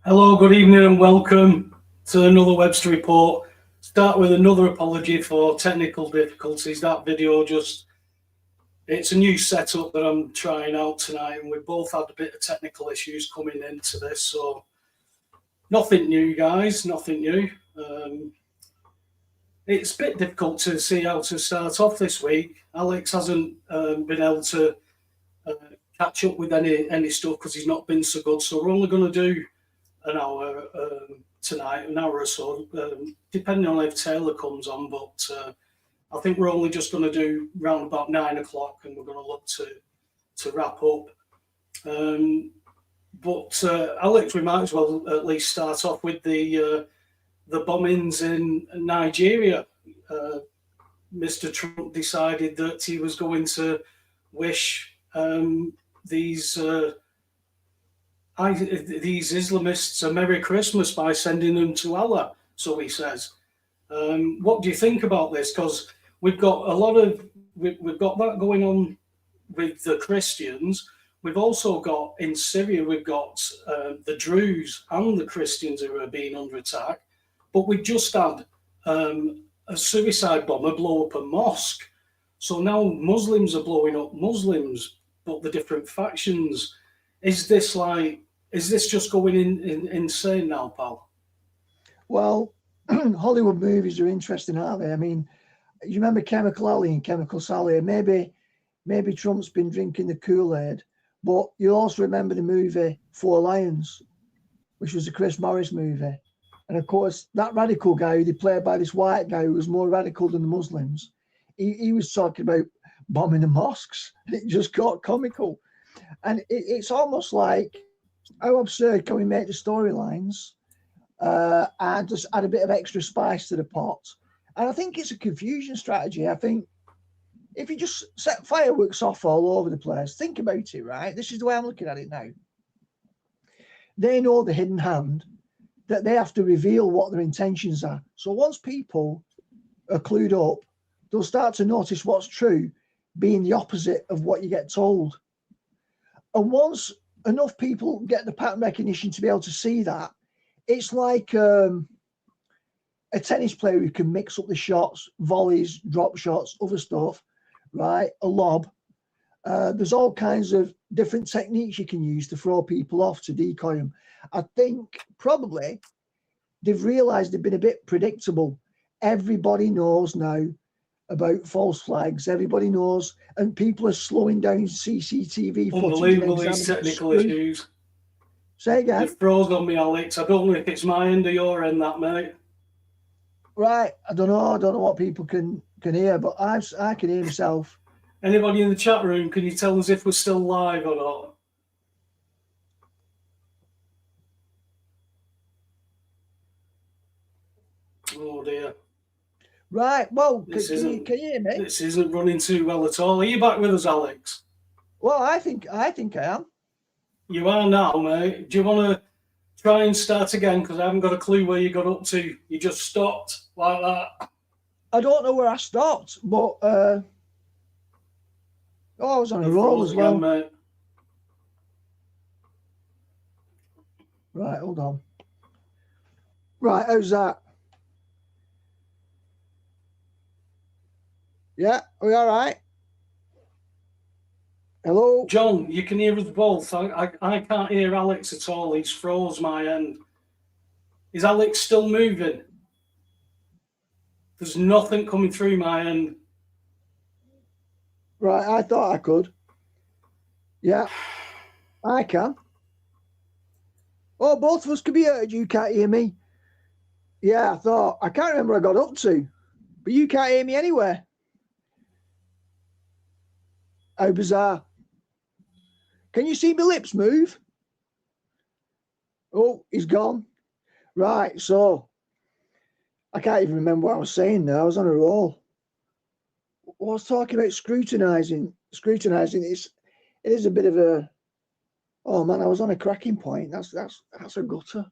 Hello, good evening and welcome to another Webster report. Start with another apology for technical difficulties. That video it's a new setup that I'm trying out tonight, and we've both had a bit of technical issues coming into this, so nothing new, guys, nothing new. It's a bit difficult to see how to start off this week. Alex hasn't been able to catch up with any stuff because he's not been so good, so we're only going to do an hour tonight, an hour or so, depending on if Taylor comes on. But I think we're only just going to do round about 9 o'clock, and we're going to look to wrap up. But Alex, we might as well at least start off with the bombings in Nigeria. Mr. Trump decided that he was going to wish these Islamists a Merry Christmas by sending them to Allah, so he says. What do you think about this? Because we've got we've got that going on with the Christians. We've also got in Syria, we've got the Druze and the Christians who are being under attack. But we've just had a suicide bomber blow up a mosque. So now Muslims are blowing up Muslims, but the different factions. Is this just going insane now, pal? Well, Hollywood movies are interesting, aren't they? I mean, you remember Chemical Ali and Chemical Sally? Maybe Trump's been drinking the Kool-Aid, but you also remember the movie Four Lions, which was a Chris Morris movie. And of course, that radical guy who they played by this white guy who was more radical than the Muslims, he was talking about bombing the mosques. It just got comical. And it's almost like, how absurd can we make the storylines and just add a bit of extra spice to the pot? And I think it's a confusion strategy. I think if you just set fireworks off all over the place, think about it, right? This is the way I'm looking at it now. They know the hidden hand, that they have to reveal what their intentions are. So once people are clued up, they'll start to notice what's true being the opposite of what you get told. And once enough people get the pattern recognition to be able to see that, it's like a tennis player who can mix up the shots, volleys, drop shots, other stuff, right? A lob. There's all kinds of different techniques you can use to throw people off, to decoy them. I think probably they've realised they've been a bit predictable. Everybody knows now about false flags. Everybody knows, and people are slowing down CCTV footage. Unbelievable, these technical issues. Say again. You've froze on me, Alex. I don't know if it's my end or your end, that, mate. Right. I don't know what people can hear, but I can hear myself. Anybody in the chat room, can you tell us if we're still live or not? Oh dear. Right. Well, can you hear me? This isn't running too well at all. Are you back with us, Alex? Well, I think I am. You are now, mate. Do you want to try and start again? Because I haven't got a clue where you got up to. You just stopped like that. I don't know where I stopped, but I was on a roll as well. Again, mate. Right, hold on. Right, how's that? Yeah, are we all right? Hello? John, you can hear us both. I can't hear Alex at all. He's froze my end. Is Alex still moving? There's nothing coming through my end. Right, I thought I could. Yeah, I can. Oh, both of us can be heard. You can't hear me. Yeah, I can't remember what I got up to, but you can't hear me anywhere. How bizarre. Can you see my lips move? Oh, he's gone. Right, so I can't even remember what I was saying now. I was on a roll. I was talking about scrutinizing. It is a bit of a, oh man, I was on a cracking point. That's a gutter.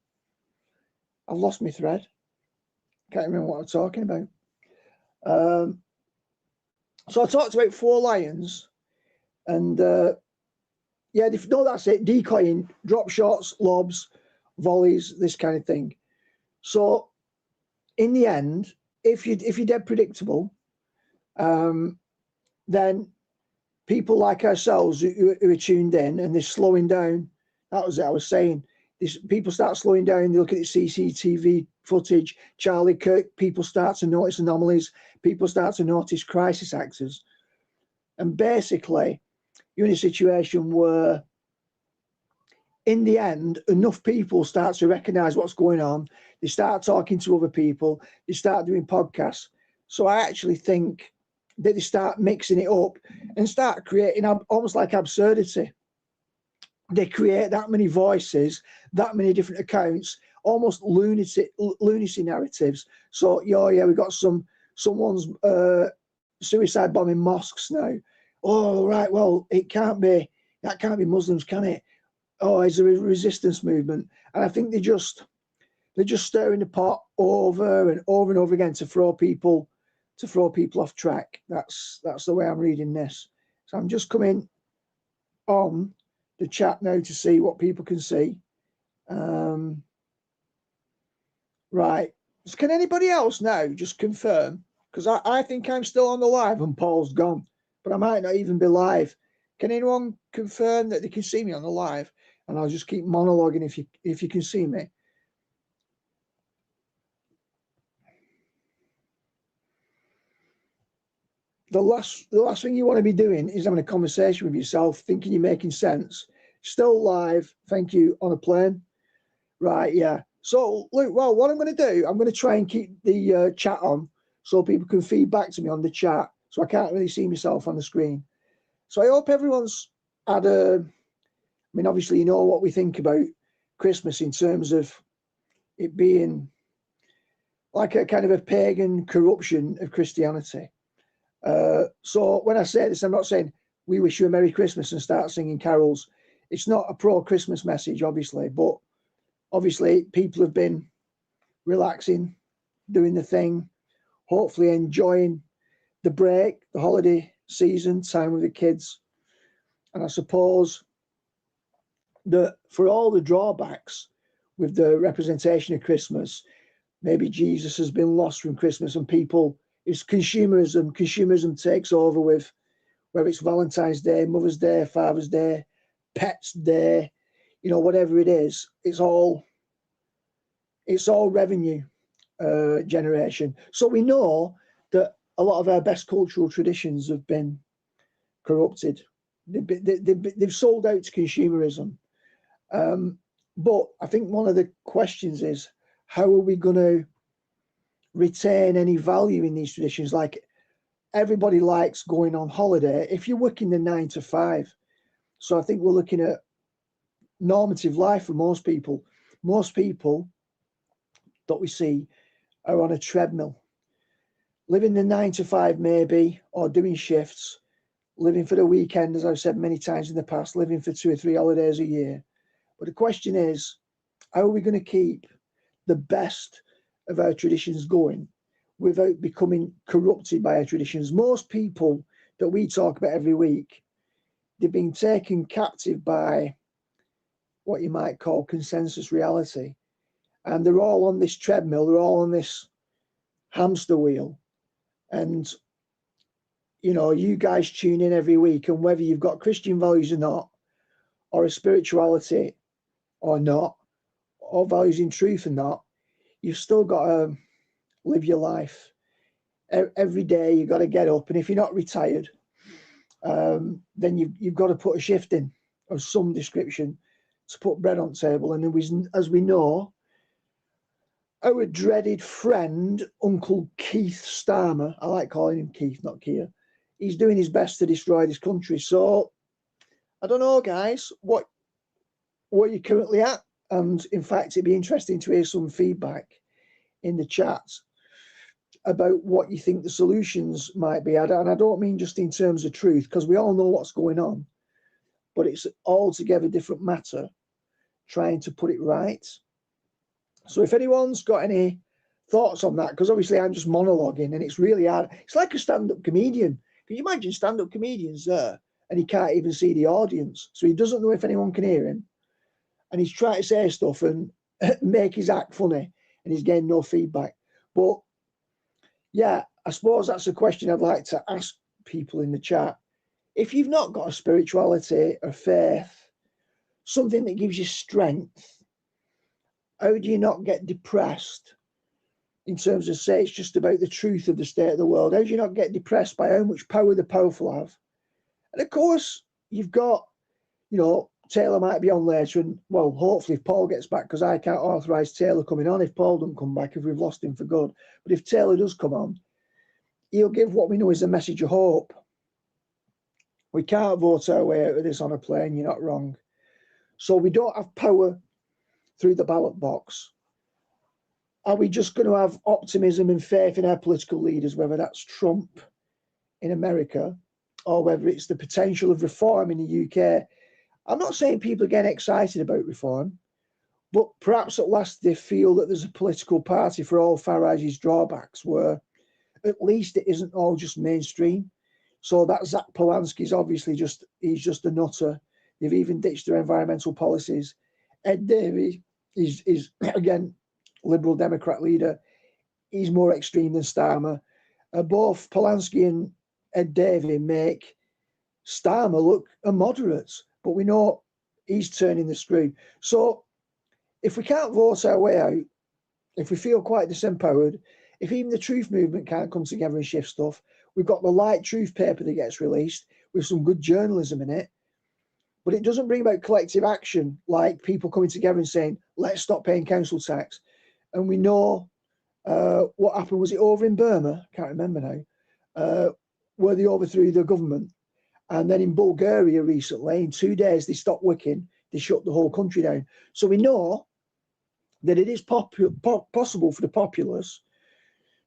I've lost my thread. Can't remember what I'm talking about. So I talked about Four Lions, and yeah, no, that's it. Decoying, drop shots, lobs, volleys, this kind of thing. So in the end, if you're dead predictable, then people like ourselves who are tuned in and they're slowing down. That was it I was saying. People start slowing down, they look at the CCTV footage, Charlie Kirk, people start to notice anomalies, people start to notice crisis actors. And basically, you're in a situation where, in the end, enough people start to recognize what's going on, they start talking to other people, they start doing podcasts. So I actually think that they start mixing it up and start creating almost like absurdity. They create that many voices, that many different accounts, almost lunacy narratives. So yeah, we've got someone's suicide bombing mosques now. Oh right, well that can't be Muslims, can it? Oh, it's a resistance movement. And I think they're just stirring the pot over and over again to throw people off track. That's the way I'm reading this. So I'm just coming on the chat now to see what people can see. Right. So can anybody else now just confirm? Because I think I'm still on the live and Paul's gone, but I might not even be live. Can anyone confirm that they can see me on the live? And I'll just keep monologuing if you can see me. The last thing you want to be doing is having a conversation with yourself, thinking you're making sense. Still live, thank you, on a plane. Right, yeah. So, Luke, well, what I'm going to do, I'm going to try and keep the chat on so people can feed back to me on the chat, so I can't really see myself on the screen. So I hope everyone's had I mean, obviously, you know what we think about Christmas in terms of it being like a kind of a pagan corruption of Christianity. So when I say this, I'm not saying we wish you a Merry Christmas and start singing carols. It's not a pro-Christmas message, obviously, but obviously people have been relaxing, doing the thing, hopefully enjoying the break, the holiday season, time with the kids. And I suppose that for all the drawbacks with the representation of Christmas, maybe Jesus has been lost from Christmas and people, it's consumerism takes over with whether it's Valentine's Day, Mother's Day, Father's Day, Pets Day, whatever it is, it's all revenue generation. So we know that a lot of our best cultural traditions have been corrupted. They've sold out to consumerism. But I think one of the questions is, how are we going to retain any value in these traditions? Like, everybody likes going on holiday if you're working the 9 to 5. So I think we're looking at normative life for most people. Most people that we see are on a treadmill, living the 9 to 5 maybe, or doing shifts, living for the weekend, as I've said many times in the past, living for 2 or 3 holidays a year. But the question is, how are we going to keep the best of our traditions going without becoming corrupted by our traditions? Most people that we talk about every week, they've been taken captive by what you might call consensus reality. And they're all on this treadmill, they're all on this hamster wheel. And, you guys tune in every week, and whether you've got Christian values or not, or a spirituality or not, or values in truth or not, you've still got to live your life. Every day you've got to get up, and if you're not retired, then you've got to put a shift in of some description to put bread on the table. And as we know, our dreaded friend, Uncle Keith Starmer, I like calling him Keith, not Keir, he's doing his best to destroy this country. So I don't know, guys, what you're currently at. And in fact, it'd be interesting to hear some feedback in the chat about what you think the solutions might be. And I don't mean just in terms of truth, because we all know what's going on, but it's altogether different matter trying to put it right. So if anyone's got any thoughts on that, because obviously I'm just monologuing and it's really hard. It's like a stand-up comedian. Can you imagine stand-up comedians there and he can't even see the audience? So he doesn't know if anyone can hear him. And he's trying to say stuff and make his act funny, and he's getting no feedback. But yeah, I suppose that's a question I'd like to ask people in the chat. If you've not got a spirituality or faith, something that gives you strength, how do you not get depressed in terms of, say, it's just about the truth of the state of the world? How do you not get depressed by how much power the powerful have? And of course, you've got, you know, Taylor might be on later, and well, hopefully if Paul gets back, because I can't authorise Taylor coming on if Paul doesn't come back, if we've lost him for good. But if Taylor does come on, he'll give what we know is a message of hope. We can't vote our way out of this on a plane, you're not wrong. So we don't have power through the ballot box. Are we just going to have optimism and faith in our political leaders, whether that's Trump in America or whether it's the potential of reform in the UK? I'm not saying people are getting excited about reform, but perhaps at last they feel that there's a political party for all Farage's drawbacks, where at least it isn't all just mainstream. So that Zach Polanski's obviously he's just a nutter. They've even ditched their environmental policies. Ed Davey is again, Liberal Democrat leader. He's more extreme than Starmer. Both Polanski and Ed Davey make Starmer look a moderate, but we know he's turning the screw. So if we can't vote our way out, if we feel quite disempowered, if even the truth movement can't come together and shift stuff, we've got the Light Truth paper that gets released with some good journalism in it, but it doesn't bring about collective action like people coming together and saying, let's stop paying council tax. And we know what happened. Was it over in Burma? Can't remember now. Where they overthrew the government. And then in Bulgaria recently, in 2 days, they stopped working. They shut the whole country down. So we know that it is possible for the populace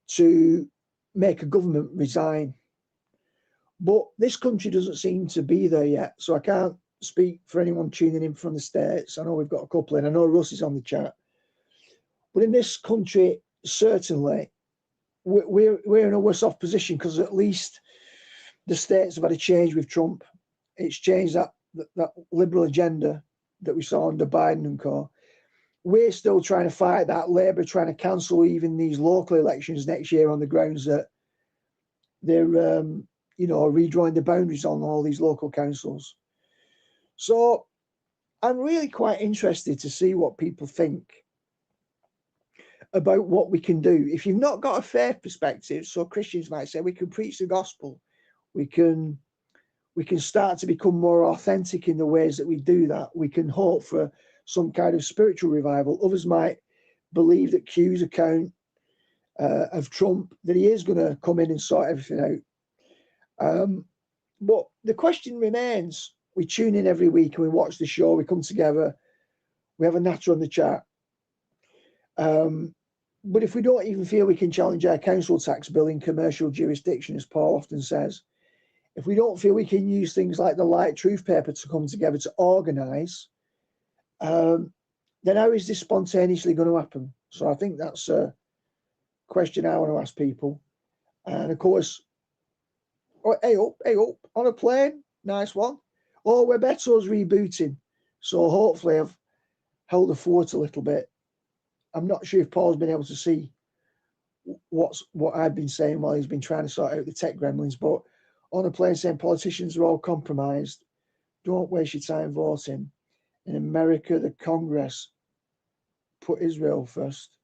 to make a government resign. But this country doesn't seem to be there yet. So I can't speak for anyone tuning in from the States. I know we've got a couple in. I know Russ is on the chat. But in this country, certainly, we're in a worse off position, because at least the States have had a change with Trump. It's changed that liberal agenda that we saw under Biden and co. We're still trying to fight that. Labour trying to cancel even these local elections next year on the grounds that they're, redrawing the boundaries on all these local councils. So I'm really quite interested to see what people think about what we can do. If you've not got a faith perspective, so Christians might say we can preach the gospel, we can start to become more authentic in the ways that we do that. We can hope for some kind of spiritual revival. Others might believe that Q's account of Trump, that he is going to come in and sort everything out. But the question remains, we tune in every week and we watch the show, we come together, we have a natter on the chat. But if we don't even feel we can challenge our council tax bill in commercial jurisdiction, as Paul often says, if we don't feel we can use things like the Light Truth paper to come together to organise, then how is this spontaneously going to happen? So I think that's a question I want to ask people. And of course, hey up, on a plane, nice one. Oh, WEBSTER's rebooting. So hopefully I've held the fort a little bit. I'm not sure if Paul's been able to see what I've been saying while he's been trying to sort out the tech gremlins, but on a plane saying politicians are all compromised, don't waste your time voting. In America, the Congress put Israel first.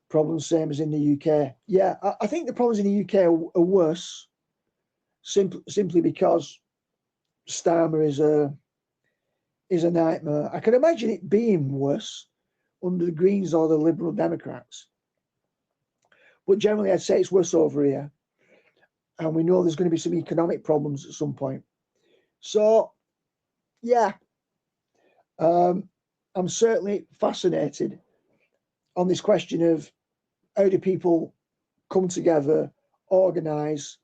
Problems same as in the UK. Yeah, I think the problems in the UK are worse, simply because Starmer is a nightmare. I can imagine it being worse under the Greens or the Liberal Democrats. But generally, I'd say it's worse over here. And we know there's going to be some economic problems at some point. So, yeah, I'm certainly fascinated on this question of how do people come together, organise.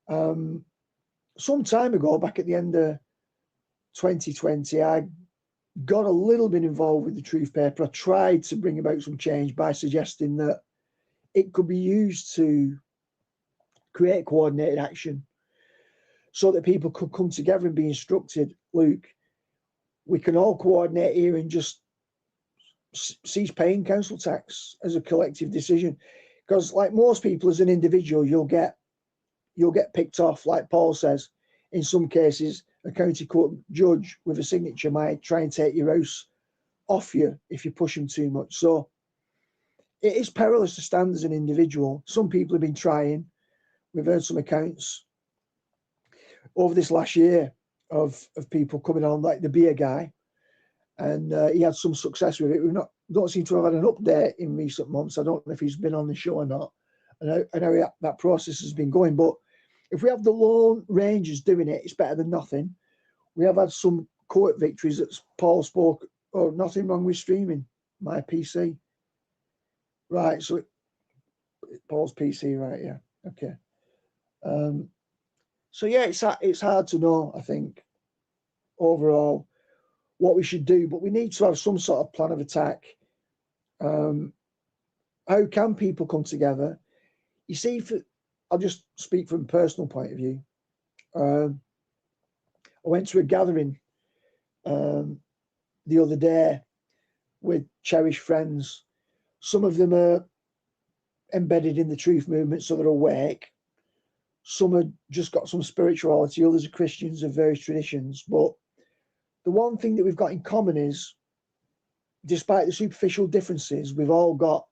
Some time ago, back at the end of 2020, I got a little bit involved with the Truth paper. I tried to bring about some change by suggesting that it could be used to create coordinated action so that people could come together and be instructed. Luke, we can all coordinate here and just cease paying council tax as a collective decision, because like most people as an individual, you'll get picked off. Like Paul says, in some cases a county court judge with a signature might try and take your house off you if you push them too much. So it is perilous to stand as an individual. Some people have been trying. We've heard some accounts over this last year of people coming on, like the beer guy, and he had some success with it. Don't seem to have had an update in recent months. I don't know if he's been on the show or not, and how that process has been going. But if we have the lone rangers doing it, it's better than nothing. We have had some court victories that Paul spoke. Oh, nothing wrong with streaming my PC. Right, so Paul's PC, right? Yeah, okay. So yeah, it's hard to know, I think, overall what we should do, but we need to have some sort of plan of attack. How can people come together? You see, I'll just speak from a personal point of view. I went to a gathering the other day with cherished friends. Some of them are embedded in the truth movement, so they're awake. Some have just got some spirituality, others are Christians of various traditions. But the one thing that we've got in common is, despite the superficial differences, we've all got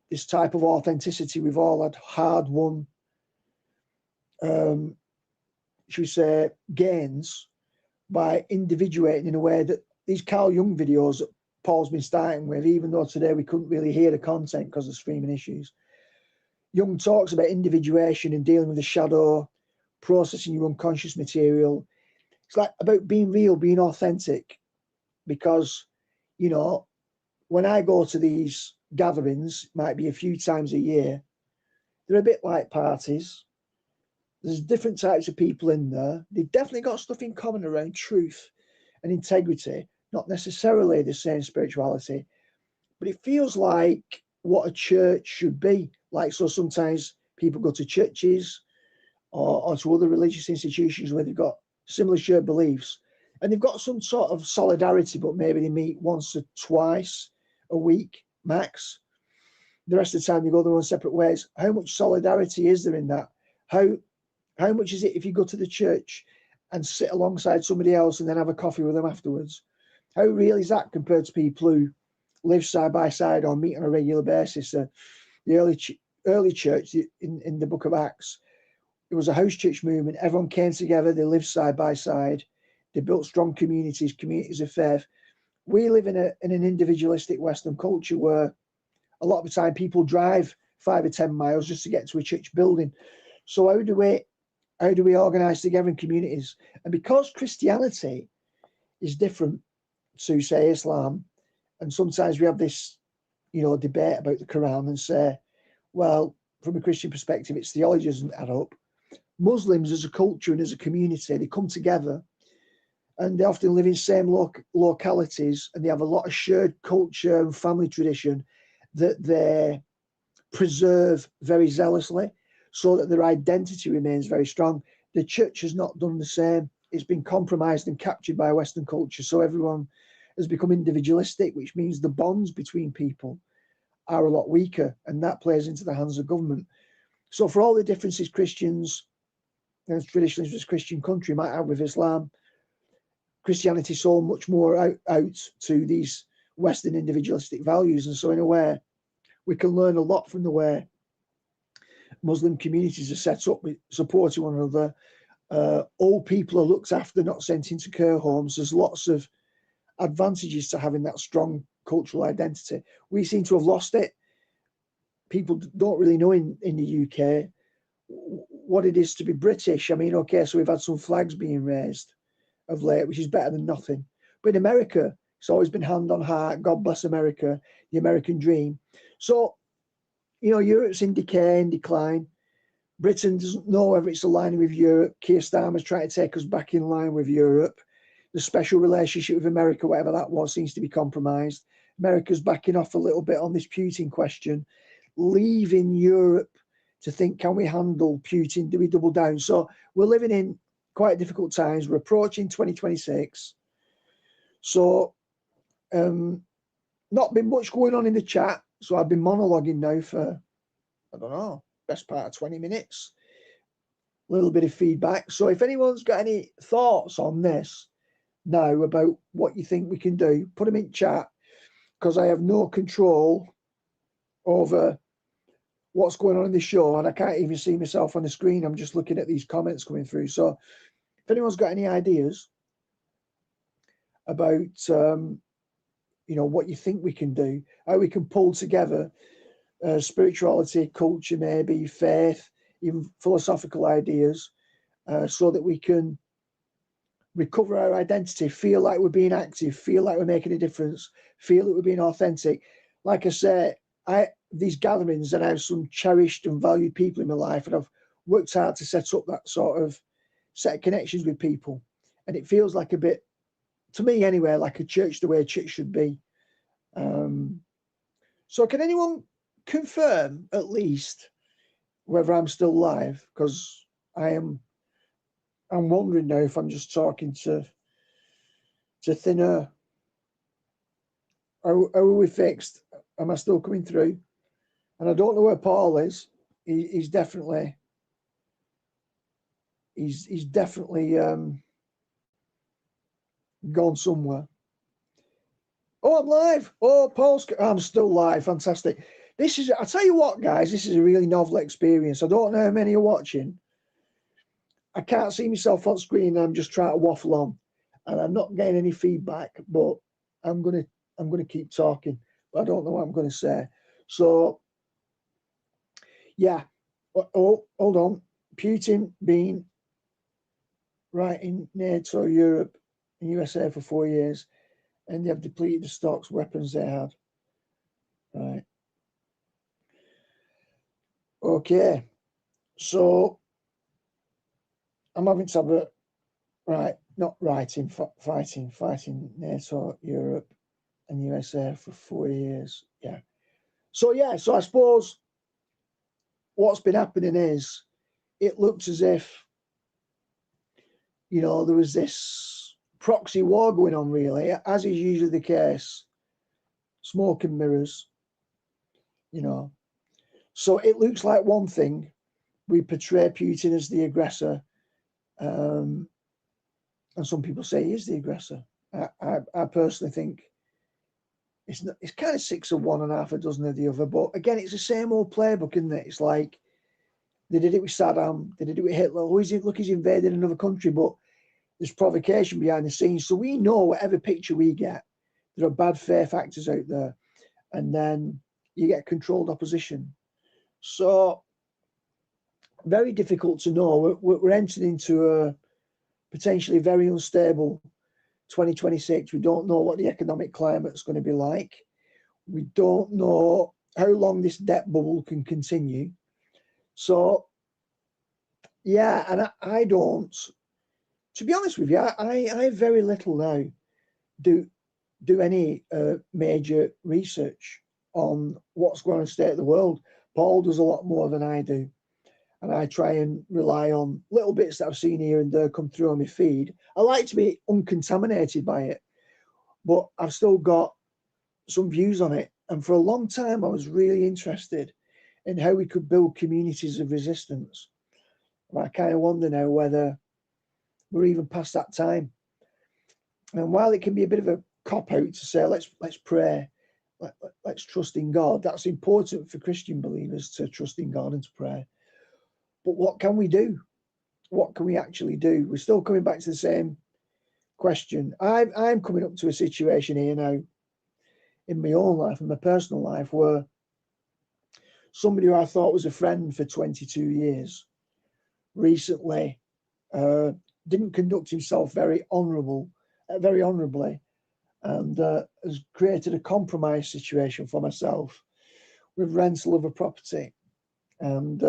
this type of authenticity. We've all had hard-won, should we say, gains by individuating in a way that these Carl Jung videos that Paul's been starting with, even though today we couldn't really hear the content because of streaming issues. Jung talks about individuation and dealing with the shadow, processing your unconscious material. It's like about being real, being authentic, because, you know, when I go to these gatherings, might be a few times a year, they're a bit like parties. There's different types of people in there. They've definitely got stuff in common around truth and integrity, not necessarily the same spirituality, but it feels like what a church should be. Like, so sometimes people go to churches or to other religious institutions where they've got similar shared beliefs, and they've got some sort of solidarity, but maybe they meet once or twice a week max. The rest of the time they go their own separate ways. How much solidarity is there in that? How much is it if you go to the church and sit alongside somebody else and then have a coffee with them afterwards? How real is that compared to people who live side by side or meet on a regular basis? The early church in the book of Acts, it was a house church movement. Everyone came together. They lived side by side. They built strong communities of faith. We live in an individualistic Western culture where a lot of the time people drive 5 or 10 miles just to get to a church building. So how do we organize together in communities? And because Christianity is different to, say, Islam, and sometimes we have this, debate about the Quran and say, well, from a Christian perspective, its theology doesn't add up. Muslims as a culture and as a community, they come together and they often live in same localities, and they have a lot of shared culture and family tradition that they preserve very zealously so that their identity remains very strong. The church has not done the same. It's been compromised and captured by Western culture. So everyone has become individualistic, which means the bonds between people are a lot weaker, and that plays into the hands of government. So for all the differences Christians, and traditionally this Christian country, might have with Islam, Christianity so much more out to these Western individualistic values. And so in a way, we can learn a lot from the way Muslim communities are set up, with supporting one another. Old people are looked after, not sent into care homes. There's lots of advantages to having that strong cultural identity. We seem to have lost it. People don't really know in the UK what it is to be British. I mean, okay, so we've had some flags being raised of late, which is better than nothing. But in America, it's always been hand on heart. God bless America, the American dream. So, Europe's in decay and decline. Britain doesn't know whether it's aligning with Europe. Keir Starmer's trying to take us back in line with Europe. The special relationship with America, whatever that was, seems to be compromised. America's backing off a little bit on this Putin question, leaving Europe to think, can we handle Putin? Do we double down? So we're living in quite difficult times. We're approaching 2026. So not been much going on in the chat, so I've been monologuing now for, I don't know, best part of 20 minutes. A little bit of feedback. So if anyone's got any thoughts on this now about what you think we can do, put them in chat, because I have no control over what's going on in the show, and I can't even see myself on the screen. I'm just looking at these comments coming through. So if anyone's got any ideas about you know, what you think we can do, how we can pull together spirituality, culture, maybe faith, even philosophical ideas, so that we can recover our identity, feel like we're being active, feel like we're making a difference, feel that we're being authentic. Like I say, these gatherings, and I have some cherished and valued people in my life, and I've worked hard to set up that sort of set of connections with people, and it feels like a bit, to me anyway, like a church the way a church should be. So can anyone confirm at least whether I'm still live? Because I'm wondering now if I'm just talking to thin air. Are we fixed? Am I still coming through? And I don't know where Paul is. He's definitely gone somewhere. Oh, I'm live. Oh, I'm still live. Fantastic. This is, I'll tell you what, guys, this is a really novel experience. I don't know how many are watching. I can't see myself on screen. I'm just trying to waffle on, and I'm not getting any feedback, but I'm gonna keep talking, but I don't know what I'm gonna say. So yeah. Oh, hold on. Putin been right in NATO, Europe, and USA for 4 years, and they have depleted the stocks, weapons they had. Right. Okay. So I'm having to have a right, not writing, fighting NATO, Europe, and USA for 4 years. Yeah. So yeah. So I suppose what's been happening is it looks as if, you know, there was this proxy war going on, really, as is usually the case. Smoke and mirrors, you know. So it looks like one thing, we portray Putin as the aggressor, and some people say he is the aggressor. I personally think it's kind of 6 of one and half a dozen of the other. But again, it's the same old playbook, isn't it? It's like they did it with Saddam, they did it with Hitler. Oh, he's invading another country, but there's provocation behind the scenes. So we know whatever picture we get, there are bad faith actors out there, and then you get controlled opposition. So very difficult to know. We're entering into a potentially very unstable 2026. We don't know what the economic climate's going to be like. We don't know how long this debt bubble can continue. So yeah, and I don't, to be honest with you, I very little now do any major research on what's going on in the state of the world. Paul does a lot more than I do, and I try and rely on little bits that I've seen here and there come through on my feed. I like to be uncontaminated by it, but I've still got some views on it. And for a long time, I was really interested in how we could build communities of resistance. And I kind of wonder now whether we're even past that time. And while it can be a bit of a cop-out to say, let's pray, let's trust in God, that's important for Christian believers, to trust in God and to pray. But what can we do? What can we actually do? We're still coming back to the same question. I'm coming up to a situation here now in my own life, in my personal life, where somebody who I thought was a friend for 22 years recently didn't conduct himself very honourably, and has created a compromise situation for myself with rental of a property. And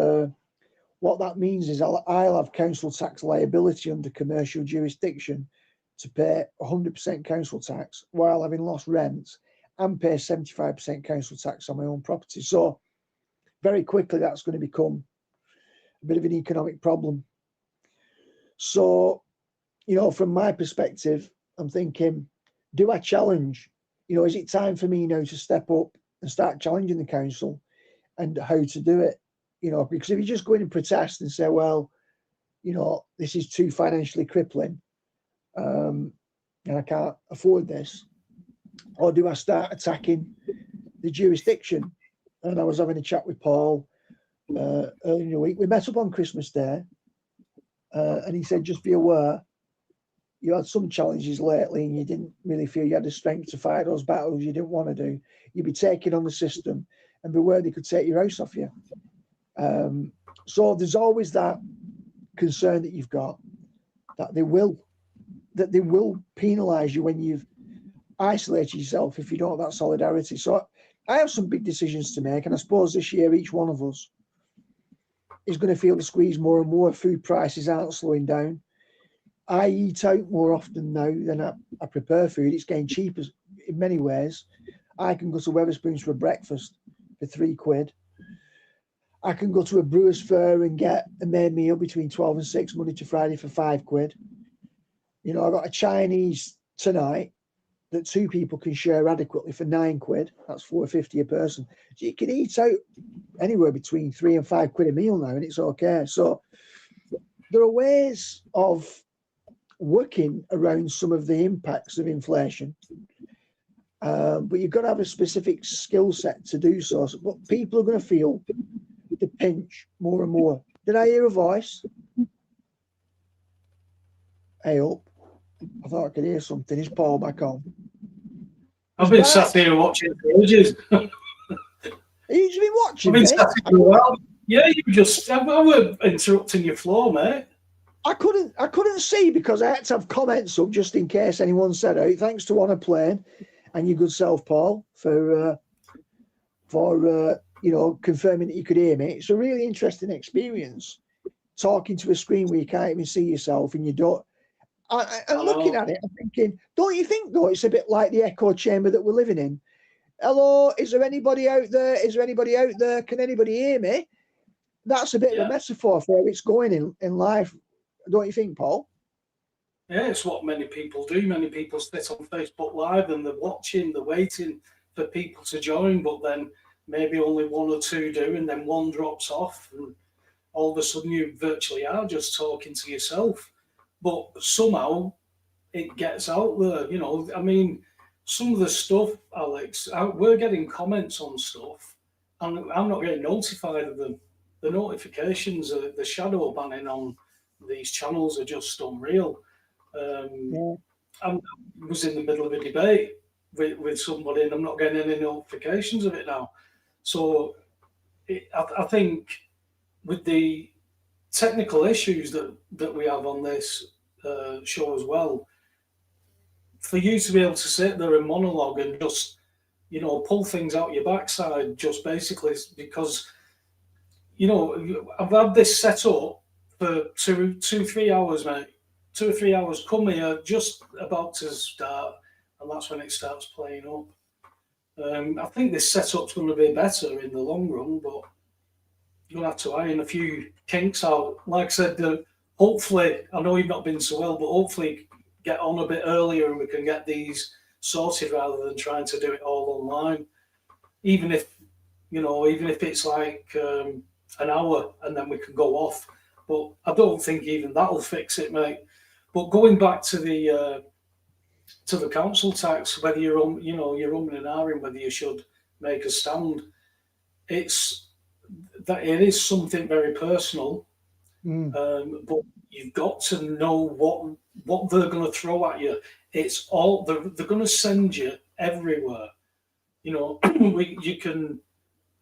what that means is I'll have council tax liability under commercial jurisdiction to pay 100% council tax while having lost rent, and pay 75% council tax on my own property. So very quickly, that's going to become a bit of an economic problem. So, you know, from my perspective, I'm thinking, do I challenge you know, is it time for me now to step up and start challenging the council and how to do it? You know, because if you just go in and protest and say, well, you know, this is too financially crippling, and I can't afford this, or do I start attacking the jurisdiction? And I was having a chat with Paul earlier in the week. We met up on Christmas Day, and he said, just be aware, you had some challenges lately and you didn't really feel you had the strength to fight those battles you didn't want to do. You'd be taking on the system, and beware they could take your house off you. So there's always that concern that you've got, that they will penalise you when you've isolated yourself if you don't have that solidarity. So I have some big decisions to make, and I suppose this year each one of us is going to feel the squeeze more and more. Food prices aren't slowing down. I eat out more often now than I prepare food. It's getting cheaper in many ways. I can go to Wetherspoons for breakfast for £3. I can go to a brewer's fair and get a main meal between 12 and 6 Monday to Friday for £5. You know, I got a Chinese tonight that 2 people can share adequately for £9. That's £4.50 a person. So you can eat out anywhere between £3 and £5 a meal now, and it's okay. So there are ways of working around some of the impacts of inflation, but you've got to have a specific skill set to do so. But people are going to feel the pinch more and more. Did I hear a voice? Hey up. I thought I could hear something. Is Paul back on? I've been sat here watching for ages. You've been watching, I've been sat here for a while. Yeah, I were interrupting your flow, mate. I couldn't see because I had to have comments up just in case anyone said out. Thanks to Honor Plane and your good self, Paul, for you know, confirming that you could hear me. It's a really interesting experience talking to a screen where you can't even see yourself, and you don't. And looking at it, I'm thinking, don't you think though it's a bit like the echo chamber that we're living in? Hello, is there anybody out there? Is there anybody out there? Can anybody hear me? That's a bit of a metaphor for how it's going in life. Don't you think, Paul? Yeah, it's what many people do. Many people sit on Facebook Live and they're watching, they're waiting for people to join, but then maybe only 1 or 2 do, and then 1 drops off, and all of a sudden you virtually are just talking to yourself. But somehow it gets out there, you know. I mean, some of the stuff, Alex, we're getting comments on stuff, and I'm not getting notified of them. The notifications, the shadow banning on these channels are just unreal. I was in the middle of a debate with somebody, and I'm not getting any notifications of it now. So I think with the technical issues that we have on this show as well, for you to be able to sit there and monologue and just, you know, pull things out your backside, just basically because, you know, I've had this set up for 3 hours, mate. 2 or 3 hours. Come here, just about to start, and that's when it starts playing up. I think this setup's going to be better in the long run, but you're going to have to iron a few kinks out. Like I said, hopefully, I know you've not been so well, but hopefully get on a bit earlier and we can get these sorted rather than trying to do it all online. Even if it's like an hour and then we can go off. But I don't think even that'll fix it, mate. But going back to the council tax, whether you're umming and ahhing whether you should make a stand, it is something very personal. But you've got to know what they're going to throw at you. It's all they're going to send you everywhere. You know, you can.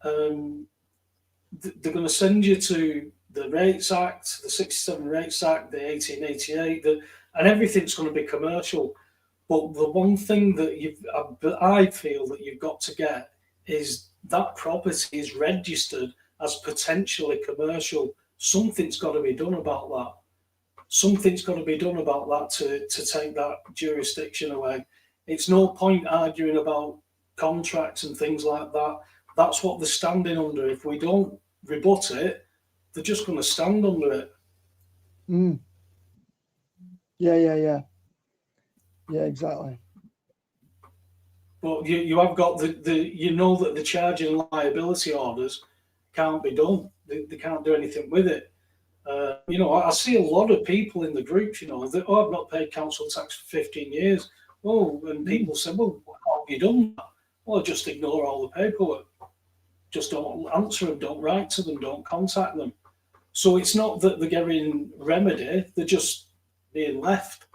They're going to send you to the Rates Act, the 67 Rates Act, the 1888, and everything's going to be commercial. But the one thing that I feel that you've got to get is that property is registered as potentially commercial. Something's got to be done about that. Something's got to be done about that to take that jurisdiction away. It's no point arguing about contracts and things like that. That's what they're standing under. If we don't rebut it, they're just going to stand under it. Yeah, exactly. But you have got you know that the charge and liability orders can't be done. They can't do anything with it. You know, I see a lot of people in the groups, you know, that, oh, I've not paid council tax for 15 years. Oh, and people say, well, how have you done that? Well, just ignore all the paperwork. Just don't answer them, don't write to them, don't contact them. So it's not that they're getting remedy, they're just being left.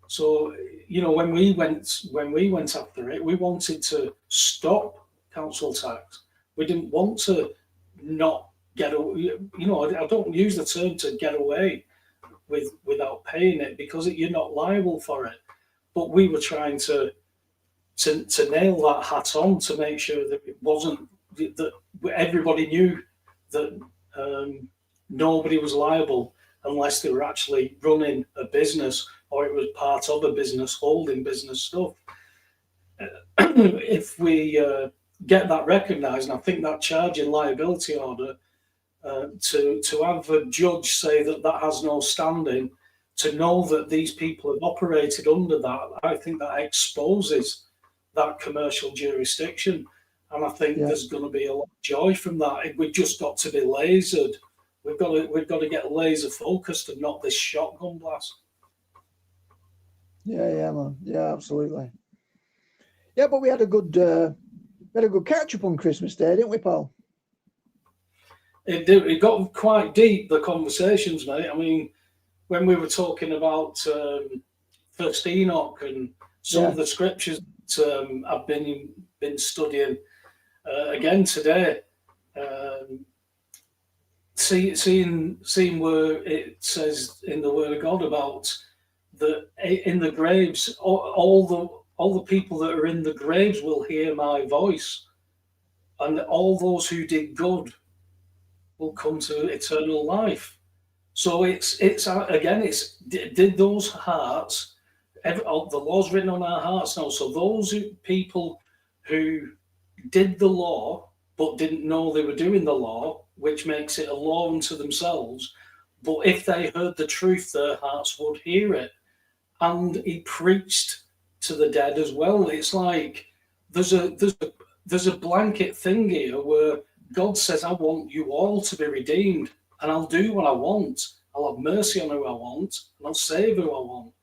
So, you know, when we went after it, we wanted to stop council tax. We didn't want to not get away. You know, I don't use the term to get away without paying it, because you're not liable for it. But we were trying to nail that hat on, to make sure that it wasn't, that everybody knew that nobody was liable unless they were actually running a business, or it was part of a business, holding business stuff. If we get that recognised, and I think that charge and liability order, to have a judge say that that has no standing, to know that these people have operated under that, I think that exposes that commercial jurisdiction. And I think there's going to be a lot of joy from that. We've just got to be lasered. We've got to get laser focused and not this shotgun blast. Yeah, man. Yeah, absolutely. Yeah, but we had a good catch up on Christmas Day, didn't we, Paul? It got quite deep, the conversations, mate. I mean, when we were talking about First Enoch and some of the scriptures that I've been studying again today, seeing where it says in the Word of God about in the graves, all the people that are in the graves will hear my voice, and all those who did good will come to eternal life. So it's again, did those hearts, the law's written on our hearts now. So those people who did the law but didn't know they were doing the law, which makes it a law unto themselves, but if they heard the truth, their hearts would hear it. And he preached to the dead as well. It's like there's a blanket thing here where God says, I want you all to be redeemed, and I'll do what I want. I'll have mercy on who I want, and I'll save who I want.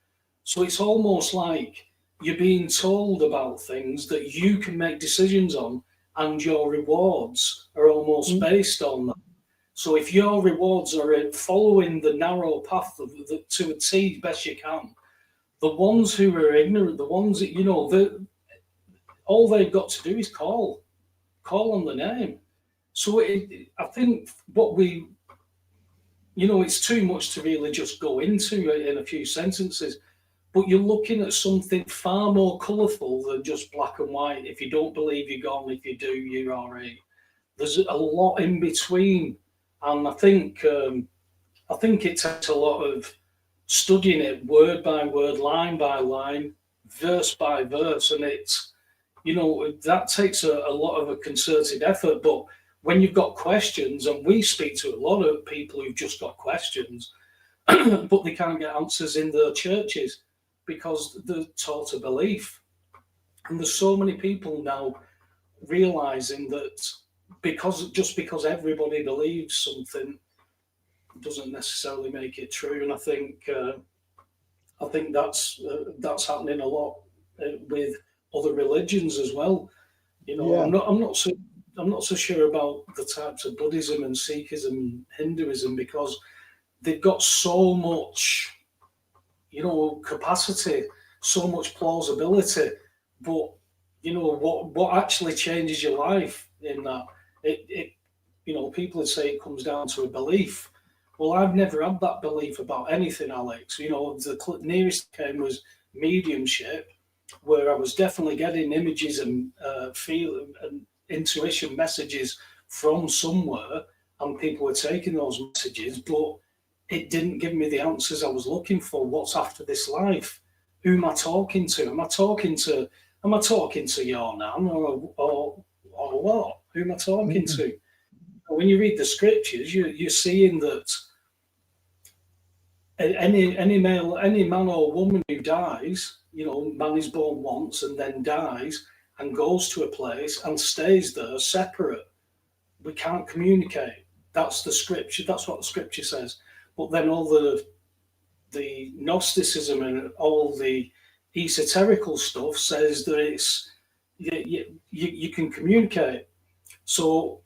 So it's almost like you're being told about things that you can make decisions on, and your rewards are almost based on that. So if your rewards are following the narrow path to a T best you can, the ones who are ignorant, the ones that, you know, all they've got to do is call on the name. So I think it's too much to really just go into it in a few sentences, but you're looking at something far more colourful than just black and white. If you don't believe, you're gone. If you do, you're all right. There's a lot in between, and I think it takes a lot of studying it word by word, line by line, verse by verse, and it's, you know, that takes a lot of a concerted effort. But when you've got questions, and we speak to a lot of people who've just got questions, but they can't get answers in their churches because they're taught a belief. And there's so many people now realizing that just because everybody believes something doesn't necessarily make it true. And I think that's happening a lot with other religions as well. You know, I'm not so sure about the types of Buddhism and Sikhism and Hinduism, because they've got so much, you know, capacity, so much plausibility. But, you know, what actually changes your life in that? It you know, people would say it comes down to a belief. Well, I've never had that belief about anything, Alex. You know, the nearest came was mediumship, where I was definitely getting images and feeling and intuition messages from somewhere, and people were taking those messages, but it didn't give me the answers I was looking for. What's after this life? Who am I talking to? Am I talking to your nan or what? Who am I talking to? When you read the scriptures, you're seeing that any man or woman who dies, you know, man is born once and then dies, and goes to a place and stays there separate. We can't communicate. That's the scripture. That's what the scripture says. But then all the Gnosticism and all the esoterical stuff says that it's you can communicate. So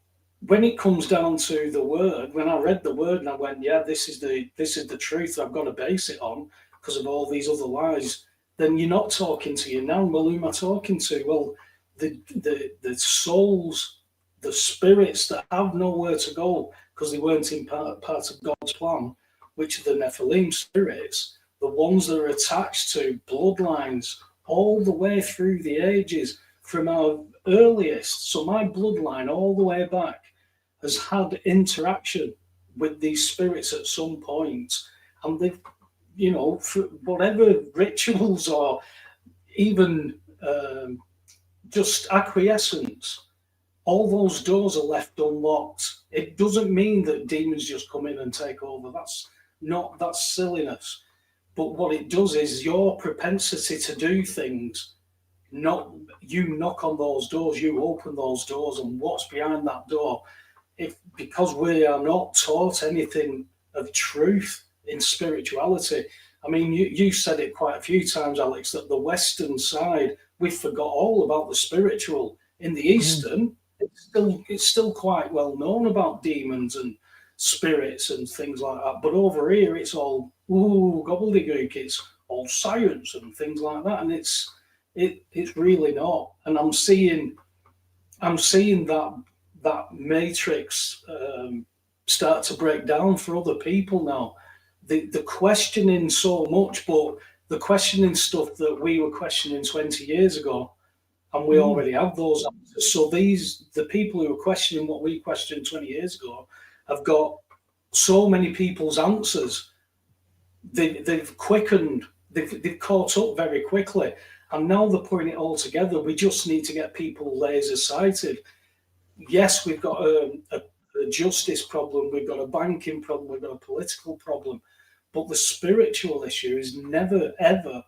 when it comes down to the word, when I read the word and I went, yeah, this is the truth I've got to base it on because of all these other lies, then you're not talking to you now. Well, who am I talking to? Well, the souls, the spirits that have nowhere to go because they weren't in part of God's plan, which are the Nephilim spirits, the ones that are attached to bloodlines all the way through the ages, from our earliest. So my bloodline all the way back has had interaction with these spirits at some point, and they've, for whatever rituals or even just acquiescence, all those doors are left unlocked. It doesn't mean that demons just come in and take over. That's silliness. But what it does is your propensity to do things, not you knock on those doors, you open those doors, and what's behind that door. Because we are not taught anything of truth in spirituality. I mean, you said it quite a few times, Alex, that the Western side, we forgot all about the spiritual. In the Eastern, it's still quite well known about demons and spirits and things like that. But over here, it's all gobbledygook. It's all science and things like that, and it's really not. And I'm seeing that matrix start to break down for other people now. The questioning so much, but the questioning stuff that we were questioning 20 years ago, and we already have those answers. So the people who are questioning what we questioned 20 years ago have got so many people's answers. They've quickened, they've caught up very quickly, and now they're putting it all together. We just need to get people laser sighted. Yes, we've got a justice problem, we've got a banking problem, we've got a political problem, but the spiritual issue is never ever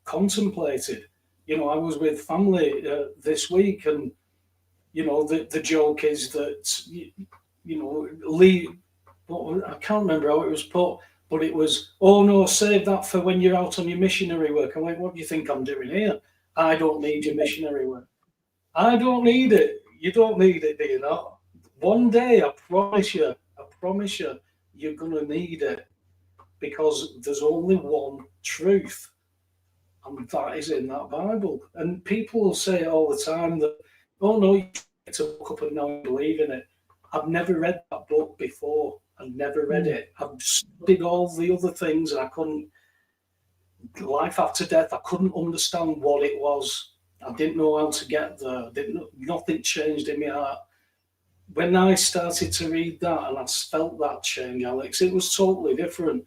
contemplated. I was with family this week, and the joke is that Lee. I can't remember how it was put, but it was, oh no, save that for when you're out on your missionary work. I'm like, what do you think I'm doing here? I don't need your missionary work. I don't need it. You don't need it, do you not? One day, I promise you, you're going to need it, because there's only one truth, and that is in that Bible. And people will say all the time that, oh no, you get to look up and now believe in it. I've never read that book before. I've never read it. I've studied all the other things, and I couldn't, life after death, I couldn't understand what it was. I didn't know how to get there. Nothing changed in my heart. When I started to read that and I felt that change, Alex, it was totally different.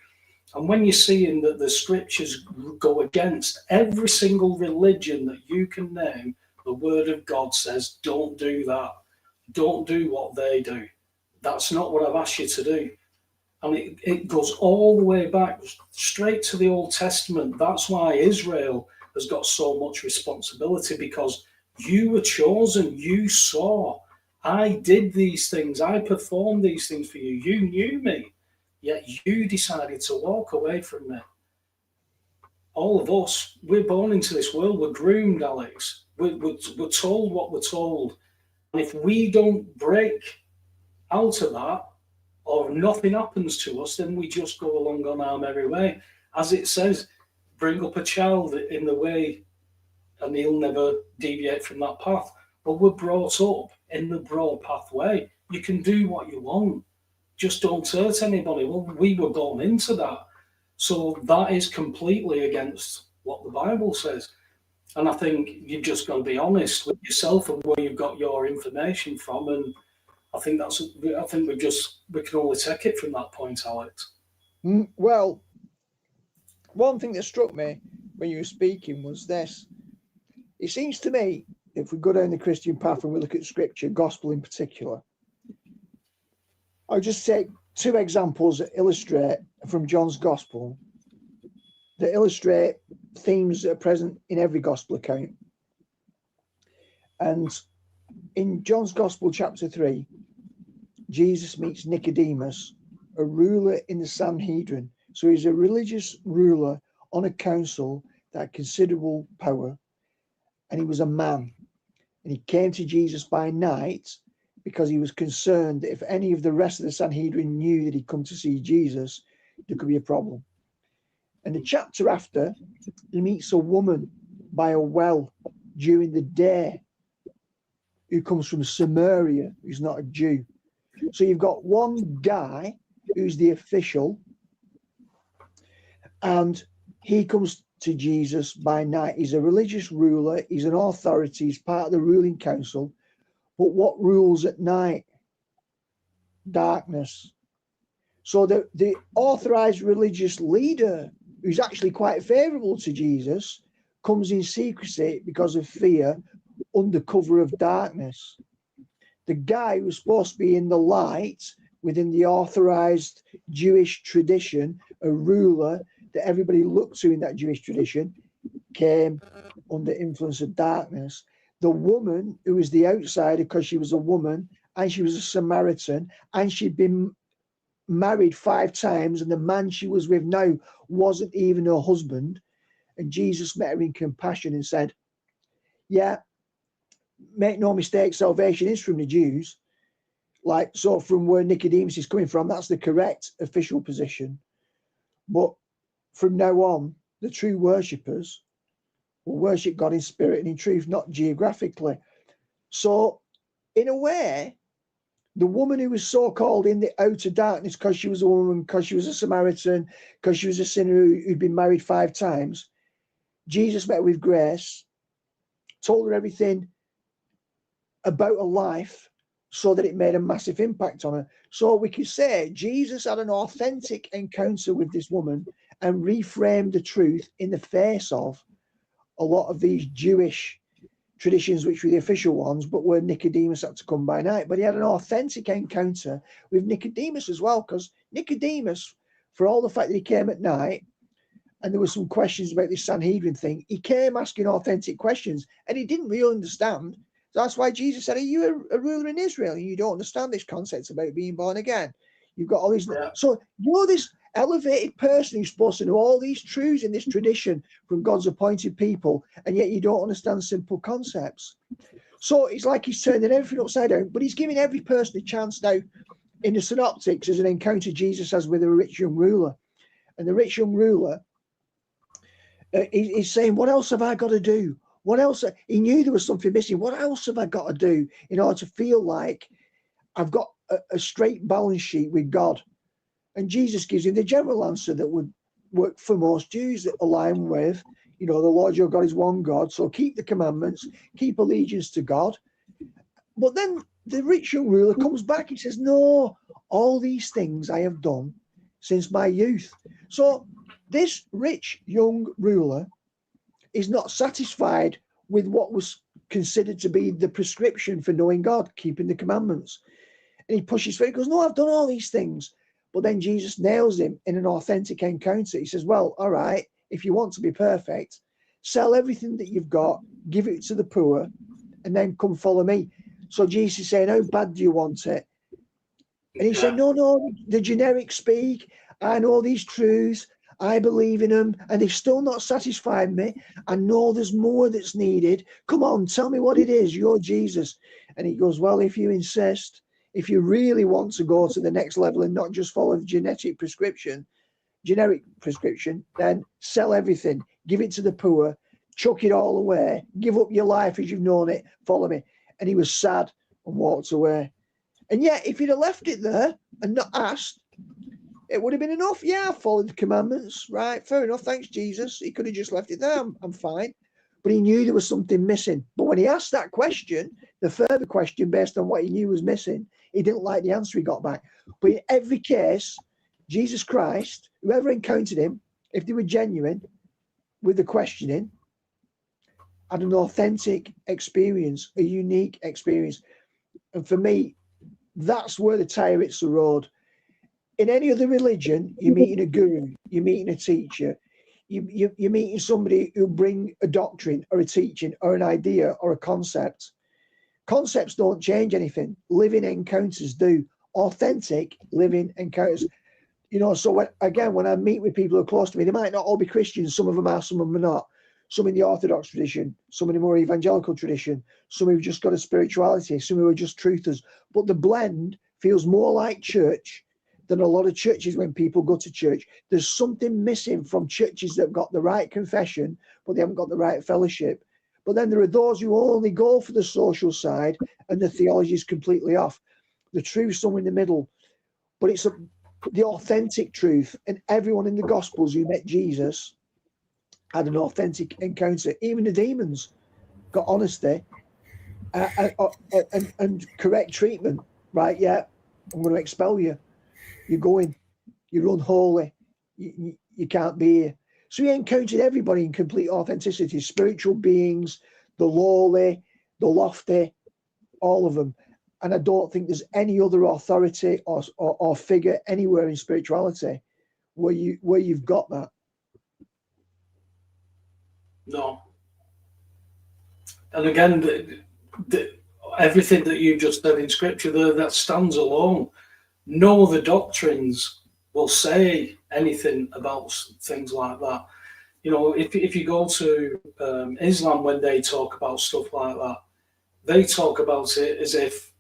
And when you're seeing that the scriptures go against every single religion that you can name, the word of God says, don't do that. Don't do what they do. That's not what I've asked you to do. And it goes all the way back, straight to the Old Testament. That's why Israel has got so much responsibility, because you were chosen. You saw. I did these things. I performed these things for you. You knew me, yet you decided to walk away from me. All of us, we're born into this world. We're groomed, Alex. We're told what we're told. And if we don't break out of that, or nothing happens to us, then we just go along on our merry way. As it says, bring up a child in the way, and he'll never deviate from that path. But we're brought up in the broad pathway. You can do what you want. Just don't hurt anybody. Well, we were born into that. So that is completely against what the Bible says. And I think you've just got to be honest with yourself and where you've got your information from. And I think we can only take it from that point, Alex. Well, one thing that struck me when you were speaking was this. It seems to me, if we go down the Christian path and we look at scripture, gospel in particular, I'll just take two examples that illustrate from John's gospel, that illustrate themes that are present in every gospel account. And in John's Gospel, chapter 3, Jesus meets Nicodemus, a ruler in the Sanhedrin. So he's a religious ruler on a council that had considerable power, and he was a man. And he came to Jesus by night because he was concerned that if any of the rest of the Sanhedrin knew that he'd come to see Jesus, there could be a problem. And the chapter after, he meets a woman by a well during the day who comes from Samaria, who's not a Jew. So you've got one guy who's the official, and he comes to Jesus by night. He's a religious ruler, he's an authority, he's part of the ruling council. But what rules at night? Darkness. So the authorized religious leader, who's actually quite favorable to Jesus, comes in secrecy because of fear, under cover of darkness. The guy who's supposed to be in the light within the authorized Jewish tradition, a ruler that everybody looked to in that Jewish tradition, came under influence of darkness. The woman who was the outsider because she was a woman and she was a Samaritan and she'd been married 5 times, and the man she was with now wasn't even her husband. And Jesus met her in compassion and said, yeah, make no mistake, salvation is from the Jews. Like, so from where Nicodemus is coming from, that's the correct official position. But from now on, the true worshippers will worship God in spirit and in truth, not geographically. So in a way, the woman who was so-called in the outer darkness because she was a woman, because she was a Samaritan, because she was a sinner who'd been married 5 times, Jesus met her with grace, told her everything about her life so that it made a massive impact on her. So we could say Jesus had an authentic encounter with this woman and reframed the truth in the face of a lot of these Jewish traditions, which were the official ones, but where Nicodemus had to come by night. But he had an authentic encounter with Nicodemus as well, because Nicodemus, for all the fact that he came at night and there were some questions about this Sanhedrin thing, he came asking authentic questions and he didn't really understand. So that's why Jesus said, are you a ruler in Israel and you don't understand this concept about being born again? You've got all these. Yeah. So you're this elevated person who's supposed to know all these truths in this tradition from God's appointed people, and yet you don't understand simple concepts. So it's like he's turning everything upside down, but he's giving every person a chance now. In the synoptics, as an encounter Jesus has with a rich young ruler, and the rich young ruler he's saying, what else have I got to do? What else? He knew there was something missing. What else have I got to do in order to feel like I've got a straight balance sheet with God? And Jesus gives him the general answer that would work for most Jews, that align with, the Lord your God is one God. So keep the commandments, keep allegiance to God. But then the rich young ruler comes back. He says, no, all these things I have done since my youth. So this rich young ruler is not satisfied with what was considered to be the prescription for knowing God, keeping the commandments. And he pushes through. He goes, no, I've done all these things. But then Jesus nails him in an authentic encounter. He says, well, all right, if you want to be perfect, sell everything that you've got, give it to the poor, and then come follow me. So Jesus is saying, how bad do you want it? And he said, no, the generic speak. I know these truths. I believe in them, and they've still not satisfied me. I know there's more that's needed. Come on, tell me what it is. You're Jesus. And he goes, well, if you insist, if you really want to go to the next level and not just follow the generic prescription, then sell everything, give it to the poor, chuck it all away, give up your life as you've known it, follow me. And he was sad and walked away. And yet, if he'd have left it there and not asked, it would have been enough. Yeah, I followed the commandments. Right, fair enough. Thanks, Jesus. He could have just left it there. I'm fine. But he knew there was something missing. But when he asked that question, the further question based on what he knew was missing, he didn't like the answer he got back. But in every case, Jesus Christ, whoever encountered him, if they were genuine with the questioning, had an authentic experience, a unique experience. And for me, that's where the tire hits the road. In any other religion, you're meeting a guru, you're meeting a teacher, you're meeting somebody who'll bring a doctrine or a teaching or an idea or a concept. Concepts don't change anything. Living encounters do. Authentic living encounters. You know, so when I meet with people who are close to me, they might not all be Christians. Some of them are, some of them are not. Some in the Orthodox tradition, some in the more evangelical tradition, some who've just got a spirituality, some who are just truthers. But the blend feels more like church than a lot of churches when people go to church. There's something missing from churches that have got the right confession, but they haven't got the right fellowship. But then there are those who only go for the social side and the theology is completely off. The truth's somewhere in the middle. But it's the authentic truth. And everyone in the Gospels who met Jesus had an authentic encounter. Even the demons got honesty and correct treatment. Right? Yeah, I'm going to expel you. You're going. You're unholy. You can't be here. So he encountered everybody in complete authenticity. Spiritual beings, the lowly, the lofty, all of them. And I don't think there's any other authority or figure anywhere in spirituality where you've got that. No. And again, everything that you just said in scripture there, that stands alone. No other doctrines will say anything about things like that. You know, if you go to Islam, when they talk about stuff like that, they talk about it as if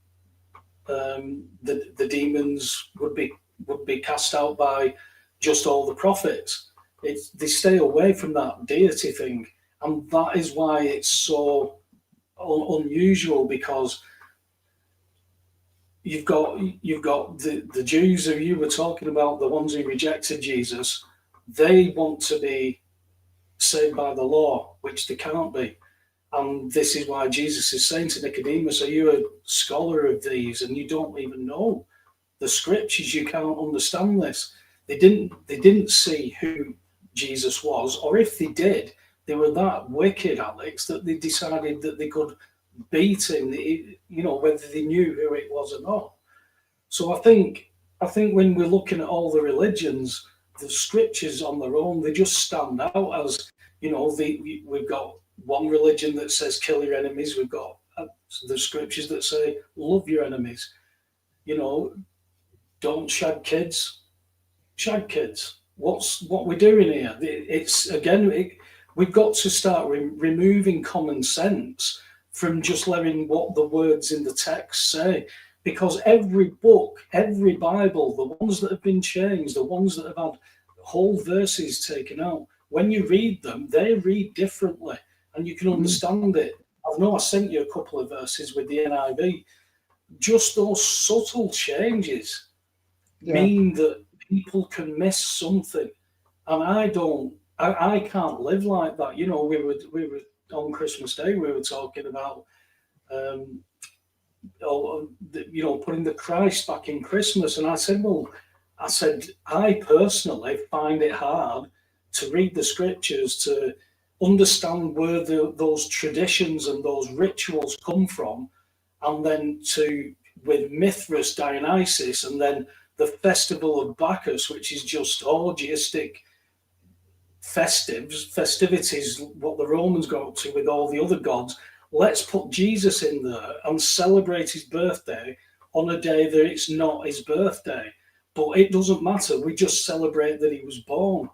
the demons would be cast out by just all the prophets. They stay away from that deity thing, and that is why it's so unusual, because you've got the Jews who you were talking about, the ones who rejected Jesus. They want to be saved by the law, which they can't be. And this is why Jesus is saying to Nicodemus, are you a scholar of these and you don't even know the scriptures? You can't understand this. They didn't see who Jesus was, or if they did, they were that wicked, Alex, that they decided that they could beat him, you know, whether they knew who it was or not. So I think when we're looking at all the religions, the scriptures on their own, they just stand out as, you know, we've got one religion that says kill your enemies. We've got the scriptures that say love your enemies. You know, don't shag kids. Shag kids. What we're doing here? It's again, we've got to start removing common sense from just letting what the words in the text say, because every book, every Bible, the ones that have been changed, the ones that have had whole verses taken out, when you read them, they read differently. And you can understand it. I know I sent you a couple of verses with the NIV. Just those subtle changes mean that people can miss something. And I can't live like that. You know, we were on Christmas Day, we were talking about, you know, putting the Christ back in Christmas. And I said, I personally find it hard to read the scriptures, to understand where those traditions and those rituals come from, and then with Mithras, Dionysus, and then the festival of Bacchus, which is just orgiastic festivities, what the Romans go up to with all the other gods. Let's put Jesus in there and celebrate his birthday on a day that it's not his birthday. But it doesn't matter. We just celebrate that he was born.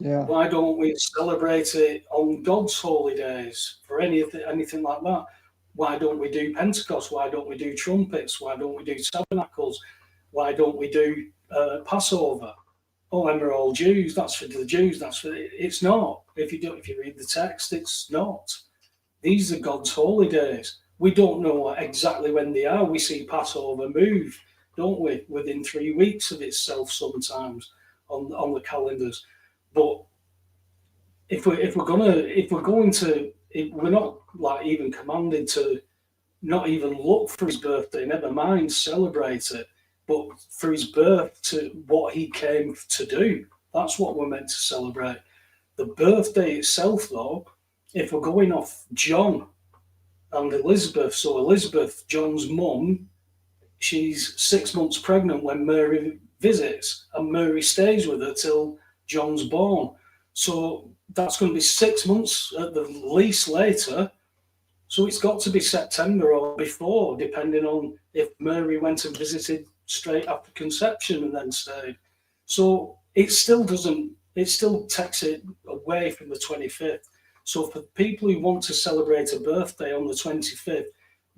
Yeah. Why don't we celebrate it on God's holy days for anything like that? Why don't we do Pentecost? Why don't we do trumpets? Why don't we do tabernacles? Why don't we do Passover? Oh, and we're all Jews. That's for the Jews. It's not. If you read the text, it's not. These are God's holy days. We don't know exactly when they are. We see Passover move, don't we? Within 3 weeks of itself sometimes on the calendars. But we're not like even commanded to not even look for his birthday, never mind celebrate it, but for his birth, to what he came to do. That's what we're meant to celebrate. The birthday itself, though, if we're going off John and Elizabeth, so Elizabeth, John's mum, she's 6 months pregnant when Mary visits, and Mary stays with her till John's born. So that's going to be 6 months at the least later. So it's got to be September or before, depending on if Mary went and visited straight after conception and then stayed. So it still takes it away from the 25th. So for people who want to celebrate a birthday on the 25th,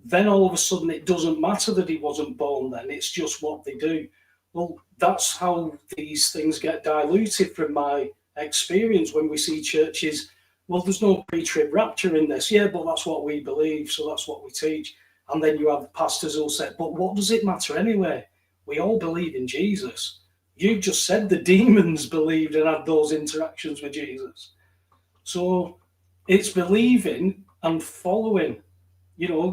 then all of a sudden it doesn't matter that he wasn't born then, it's just what they do. Well, that's how these things get diluted from my experience when we see churches. Well, there's no pre-trib rapture in this. Yeah, but that's what we believe, so that's what we teach. And then you have pastors who'll say, but what does it matter anyway? We all believe in Jesus. You just said the demons believed and had those interactions with Jesus. So it's believing and following. You know,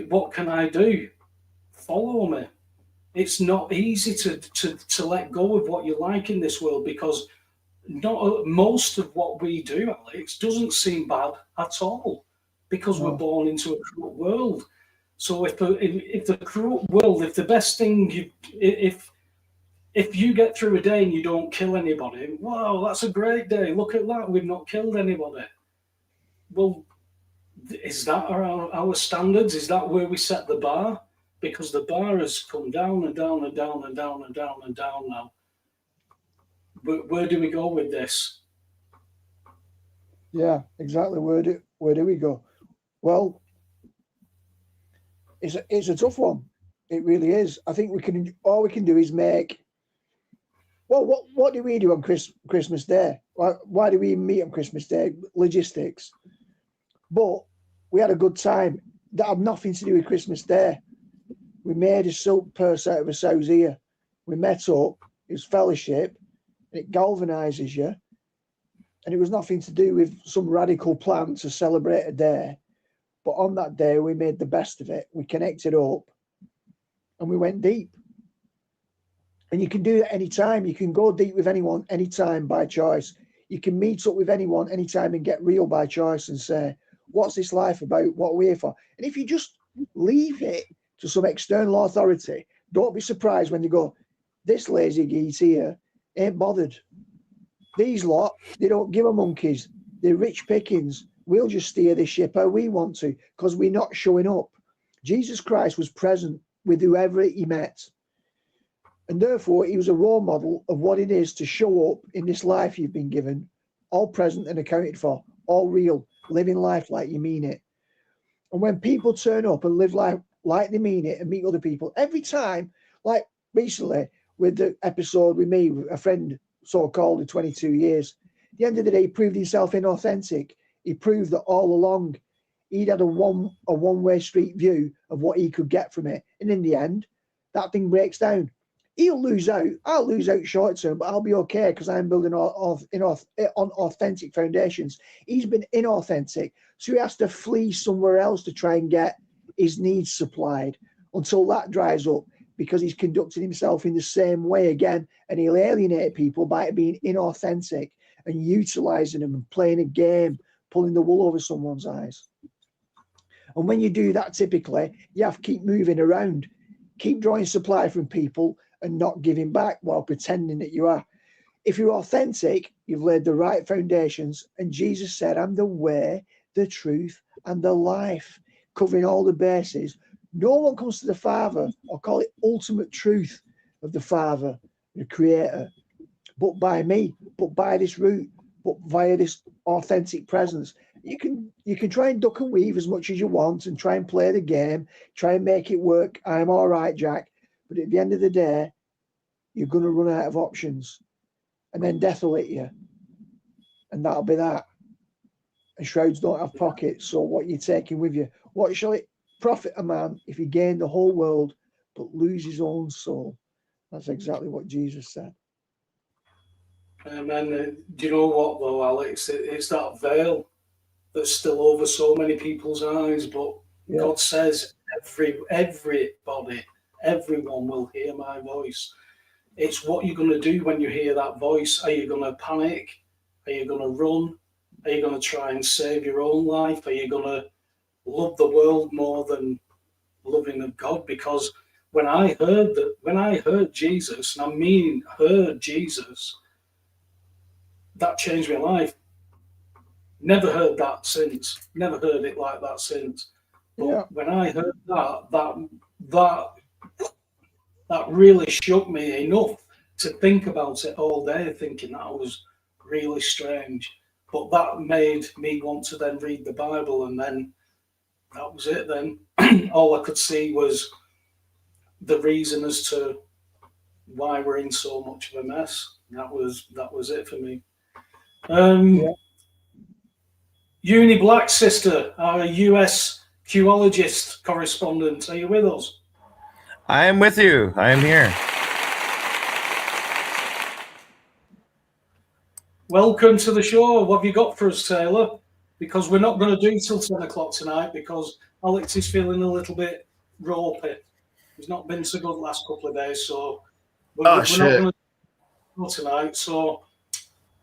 what can I do? Follow me. It's not easy to let go of what you like in this world, because not most of what we do, Alex, doesn't seem bad at all, because we're born into a corrupt world. So if the corrupt world, if the best thing if you get through a day and you don't kill anybody, wow, that's a great day. Look at that, we've not killed anybody. Well, is that our standards? Is that where we set the bar? Because the bar has come down and down and down and down and down and down now. But where do we go with this? Yeah, exactly. Where do we go? Well, it's a tough one. It really is. I think all we can do is make. Well, what do we do on Christmas Day? Why do we meet on Christmas Day? Logistics. But we had a good time. That had nothing to do with Christmas Day. We made a silk purse out of a sow's ear. We met up. It was fellowship. It galvanizes you. And it was nothing to do with some radical plan to celebrate a day. But on that day, we made the best of it. We connected up and we went deep. And you can do that anytime. You can go deep with anyone anytime by choice. You can meet up with anyone anytime and get real by choice and say, what's this life about? What are we here for? And if you just leave it to some external authority, don't be surprised when they go, this lazy geese here ain't bothered. These lot, they don't give a monkeys. They're rich pickings. We'll just steer this ship how we want to, because we're not showing up. Jesus Christ was present with whoever he met. And therefore, he was a role model of what it is to show up in this life you've been given, all present and accounted for, all real, living life like you mean it. And when people turn up and live life like they mean it and meet other people, every time, like recently with the episode with me, a friend so-called in 22 years, at the end of the day, he proved himself inauthentic. He proved that all along he'd had a one-way street view of what he could get from it. And in the end, that thing breaks down. He'll lose out. I'll lose out short term, but I'll be okay because I'm building on authentic foundations. He's been inauthentic, so he has to flee somewhere else to try and get his needs supplied until that dries up, because he's conducting himself in the same way again, and he'll alienate people by being inauthentic and utilizing them and playing a game, pulling the wool over someone's eyes. And when you do that, typically, you have to keep moving around, keep drawing supply from people and not giving back while pretending that you are. If you're authentic, you've laid the right foundations. And Jesus said, I'm the way, the truth, and the life, covering all the bases. No one comes to the Father, or call it ultimate truth of the Father, the Creator, but by me, but by this route, but via this authentic presence. You can try and duck and weave as much as you want and try and play the game, try and make it work. I'm all right, Jack. But at the end of the day, you're going to run out of options, and then death will hit you, and that'll be that. And shrouds don't have pockets, so what you're taking with you? What shall it profit a man if he gain the whole world but lose his own soul? That's exactly what Jesus said. And then, do you know what though, Alex? It's that veil that's still over so many people's eyes. But yeah. God says, everybody, everyone will hear my voice. It's what you're going to do when you hear that voice. Are you going to panic? Are you going to run? Are you going to try and save your own life? Are you going to love the world more than loving of God? Because when I heard Jesus, and I mean heard Jesus, that changed my life. Never heard that since. Never heard it like that since. But Yeah. when I heard that really shook me enough to think about it all day, thinking that was really strange. But that made me want to then read the Bible, and then that was it. Then all I could see was the reason as to why we're in so much of a mess. That was it for me. Yeah. Uni Blacksister, our US Q-Ologist correspondent, are you with us? I am with you. I am here. Welcome to the show. What have you got for us, Taylor? Because we're not going to do till 10 o'clock tonight because Alex is feeling a little bit ropey. He's not been so good the last couple of days, so we're not going to do tonight. So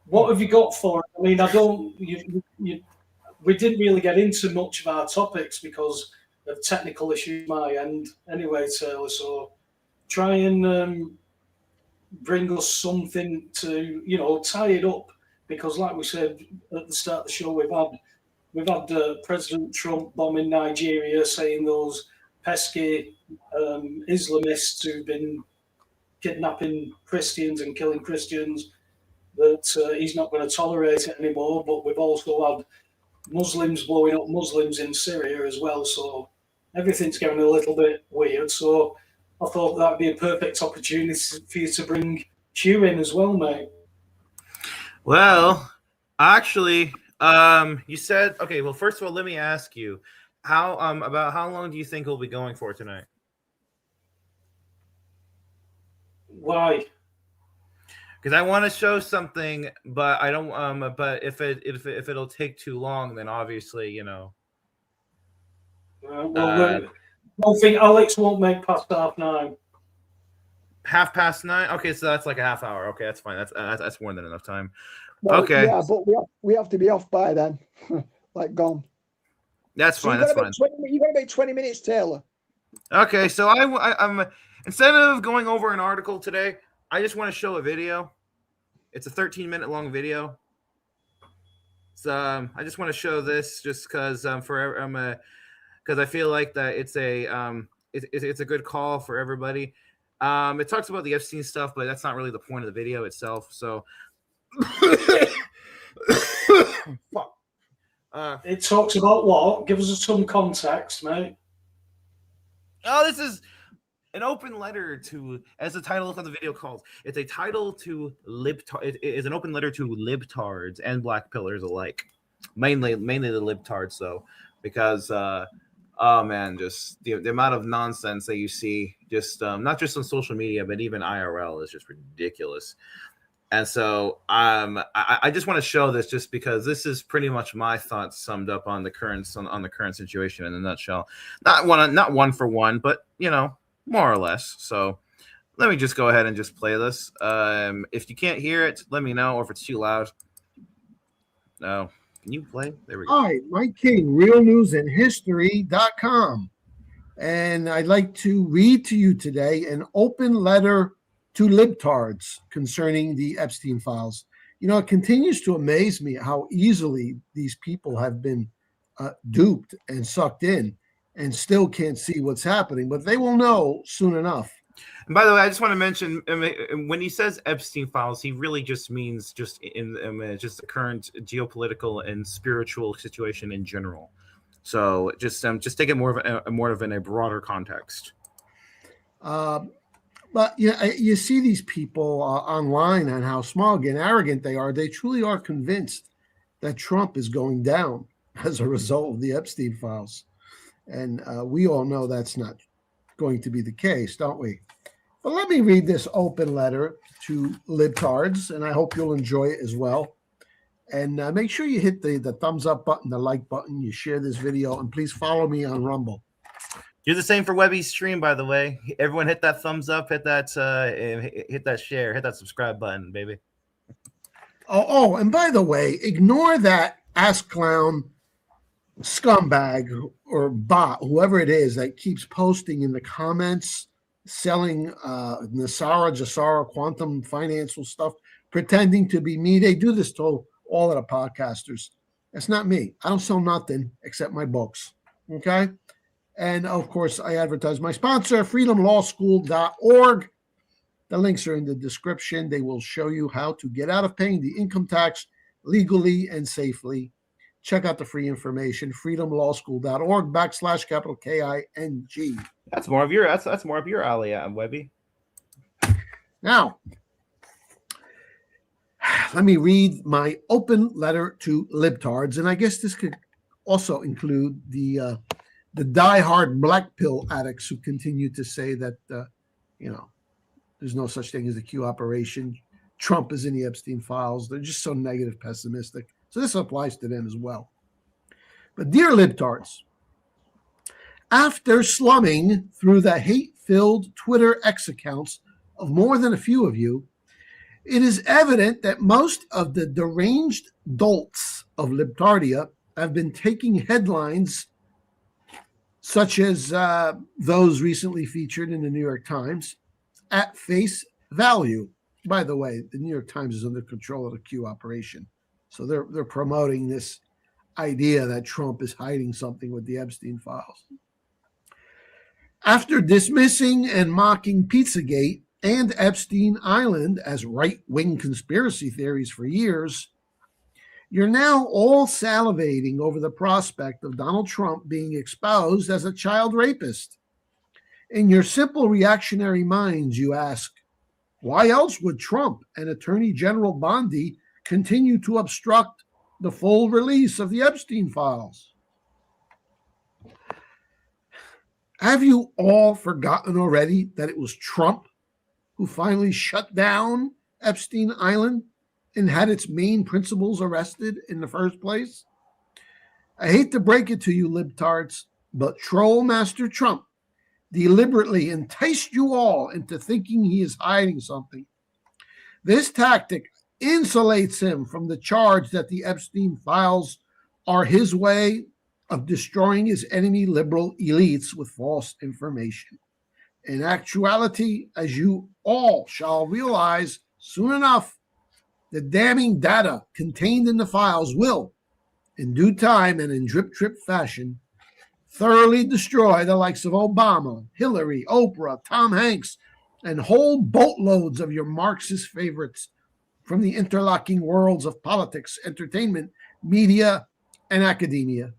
what have you got for it? I mean, we didn't really get into much of our topics because of technical issues on my end anyway, Taylor. So try and bring us something to, tie it up. Because like we said at the start of the show, we've had President Trump bombing Nigeria, saying those pesky Islamists who've been kidnapping Christians and killing Christians, that he's not going to tolerate it anymore. But we've also had Muslims blowing up Muslims in Syria as well. So everything's going a little bit weird. So I thought that'd be a perfect opportunity for you to bring Q in as well, mate. Well, actually, you said, okay, well, first of all, let me ask you, about how long do you think we'll be going for tonight? Why? Because I want to show something, but I don't. But if it'll take too long, then obviously, I don't think Alex won't make past 9:30. 9:30. Okay, so that's like a half hour. Okay, that's fine. That's more than enough time. Well, okay. Yeah, but we have to be off by then, like gone. That's fine. That's fine. You got to make 20 minutes, Taylor. Okay, so I'm instead of going over an article today, I just want to show a video. It's a 13-minute long video. So I just want to show this just because because I feel like that it's a good call for everybody. It talks about the Epstein stuff, but that's not really the point of the video itself. So fuck. It talks about what? Give us some context, mate. Oh, this is an open letter to, as the title of the video calls, it's a title to it is an open letter to libtards and black pillars alike. Mainly the libtards, though, because oh man, just the amount of nonsense that you see, just not just on social media, but even IRL is just ridiculous. And so I just want to show this just because this is pretty much my thoughts summed up on the current situation in a nutshell. Not one for one, but more or less. So let me just go ahead and just play this. If you can't hear it, let me know, or if it's too loud. No. Can you play? There we go. Hi, Mike King, realnewsandhistory.com. And I'd like to read to you today an open letter to libtards concerning the Epstein files. It continues to amaze me how easily these people have been duped and sucked in and still can't see what's happening, but they will know soon enough. And by the way, I just want to mention, when he says Epstein files, he really just means just in just the current geopolitical and spiritual situation in general. So just take it more of in a broader context. But you see these people online and how smug and arrogant they are. They truly are convinced that Trump is going down as a result of the Epstein files. And we all know that's not going to be the case, don't we? But let me read this open letter to libtards, and I hope you'll enjoy it as well. And make sure you hit the thumbs up button, the like button, you share this video, and please follow me on Rumble. Do the same for Webby's stream, by the way. Everyone hit that thumbs up, hit that share, hit that subscribe button, baby. Oh, and by the way, ignore that ass clown scumbag or bot, whoever it is that keeps posting in the comments, selling Nasara, Jasara, quantum financial stuff, pretending to be me. They do this to all of the podcasters. That's not me. I don't sell nothing except my books. Okay. And of course, I advertise my sponsor, freedomlawschool.org. The links are in the description. They will show you how to get out of paying the income tax legally and safely. Check out the free information, freedomlawschool.org/KING. That's more of your alley, Webby. Now, let me read my open letter to libtards, and I guess this could also include the diehard black pill addicts who continue to say that there's no such thing as a Q operation. Trump is in the Epstein files. They're just so negative, pessimistic. So this applies to them as well. But dear libtards, after slumming through the hate-filled Twitter X accounts of more than a few of you, it is evident that most of the deranged dolts of libtardia have been taking headlines such as those recently featured in the New York Times at face value. By the way, the New York Times is under control of the Q operation. So they're promoting this idea that Trump is hiding something with the Epstein files. After dismissing and mocking Pizzagate and Epstein Island as right-wing conspiracy theories for years, you're now all salivating over the prospect of Donald Trump being exposed as a child rapist. In your simple reactionary minds, you ask, why else would Trump and Attorney General Bondi continue to obstruct the full release of the Epstein files? Have you all forgotten already that it was Trump who finally shut down Epstein Island and had its main principals arrested in the first place? I hate to break it to you, libtards, but Troll Master Trump deliberately enticed you all into thinking he is hiding something. This tactic insulates him from the charge that the Epstein files are his way of destroying his enemy liberal elites with false information. In actuality, as you all shall realize soon enough, the damning data contained in the files will, in due time and in drip-drip fashion, thoroughly destroy the likes of Obama, Hillary, Oprah, Tom Hanks, and whole boatloads of your Marxist favorites from the interlocking worlds of politics, entertainment, media, and academia.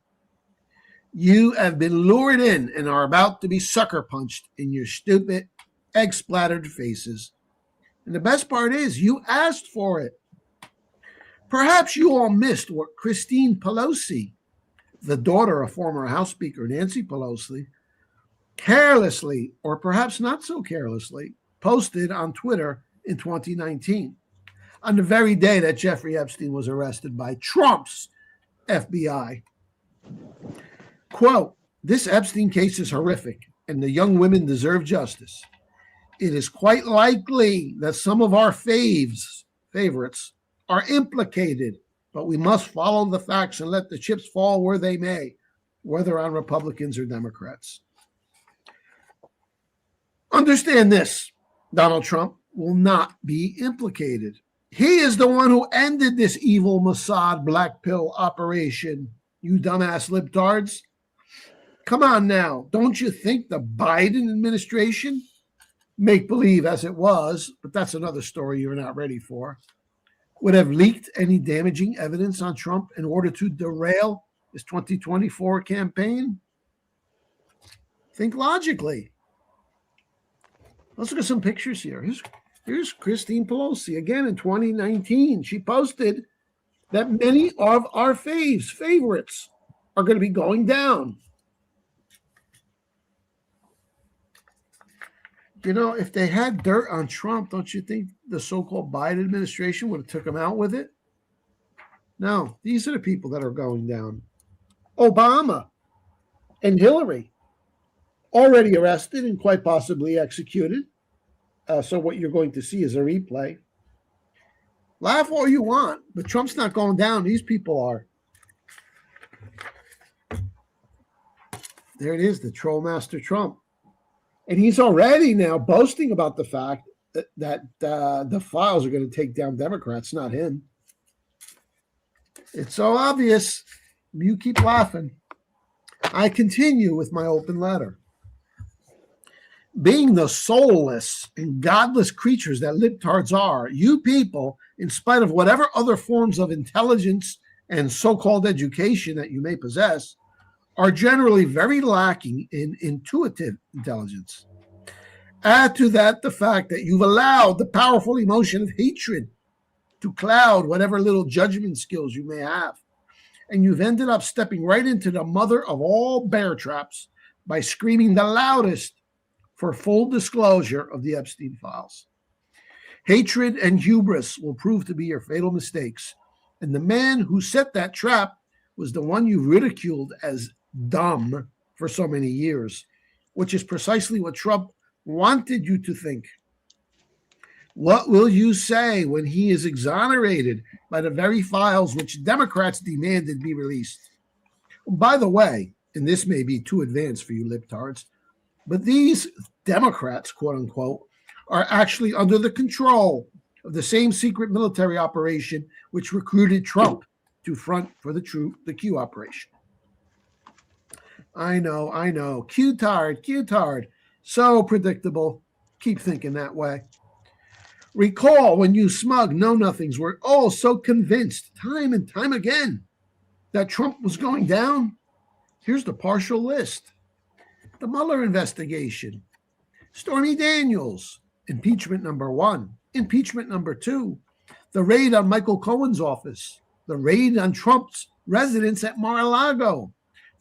You have been lured in and are about to be sucker punched in your stupid, egg-splattered faces. And the best part is, you asked for it. Perhaps you all missed what Christine Pelosi, the daughter of former House Speaker Nancy Pelosi, carelessly, or perhaps not so carelessly, posted on Twitter in 2019, on the very day that Jeffrey Epstein was arrested by Trump's FBI. Quote, this Epstein case is horrific, and the young women deserve justice. It is quite likely that some of our favorites are implicated, but we must follow the facts and let the chips fall where they may, whether on Republicans or Democrats. Understand this, Donald Trump will not be implicated. He is the one who ended this evil Mossad black pill operation, you dumbass libtards. Come on now, don't you think the Biden administration, make believe as it was, but that's another story you're not ready for, would have leaked any damaging evidence on Trump in order to derail his 2024 campaign? Think logically. Let's look at some pictures here. Here's Christine Pelosi again in 2019. She posted that many of our favorites are going to be going down. You know, if they had dirt on Trump, don't you think the so-called Biden administration would have took him out with it? No, these are the people that are going down. Obama and Hillary, already arrested and quite possibly executed. So what you're going to see is a replay. Laugh all you want, but Trump's not going down. These people are. There it is, the troll master Trump. And he's already now boasting about the fact that the files are going to take down Democrats, not him. It's so obvious. You keep laughing. I continue with my open letter. Being the soulless and godless creatures that libtards are, you people, in spite of whatever other forms of intelligence and so-called education that you may possess, are generally very lacking in intuitive intelligence. Add to that the fact that you've allowed the powerful emotion of hatred to cloud whatever little judgment skills you may have. And you've ended up stepping right into the mother of all bear traps by screaming the loudest for full disclosure of the Epstein files. Hatred and hubris will prove to be your fatal mistakes. And the man who set that trap was the one you ridiculed as dumb for so many years, which is precisely what Trump wanted you to think. What will you say when he is exonerated by the very files which Democrats demanded be released? By the way, and this may be too advanced for you libtards, but these Democrats, quote unquote, are actually under the control of the same secret military operation which recruited Trump to front for the Q operation. I know. Q-tard. So predictable. Keep thinking that way. Recall when you smug know-nothings were all so convinced time and time again that Trump was going down. Here's the partial list. The Mueller investigation. Stormy Daniels, impeachment number 1. Impeachment number 2. The raid on Michael Cohen's office. The raid on Trump's residence at Mar-a-Lago.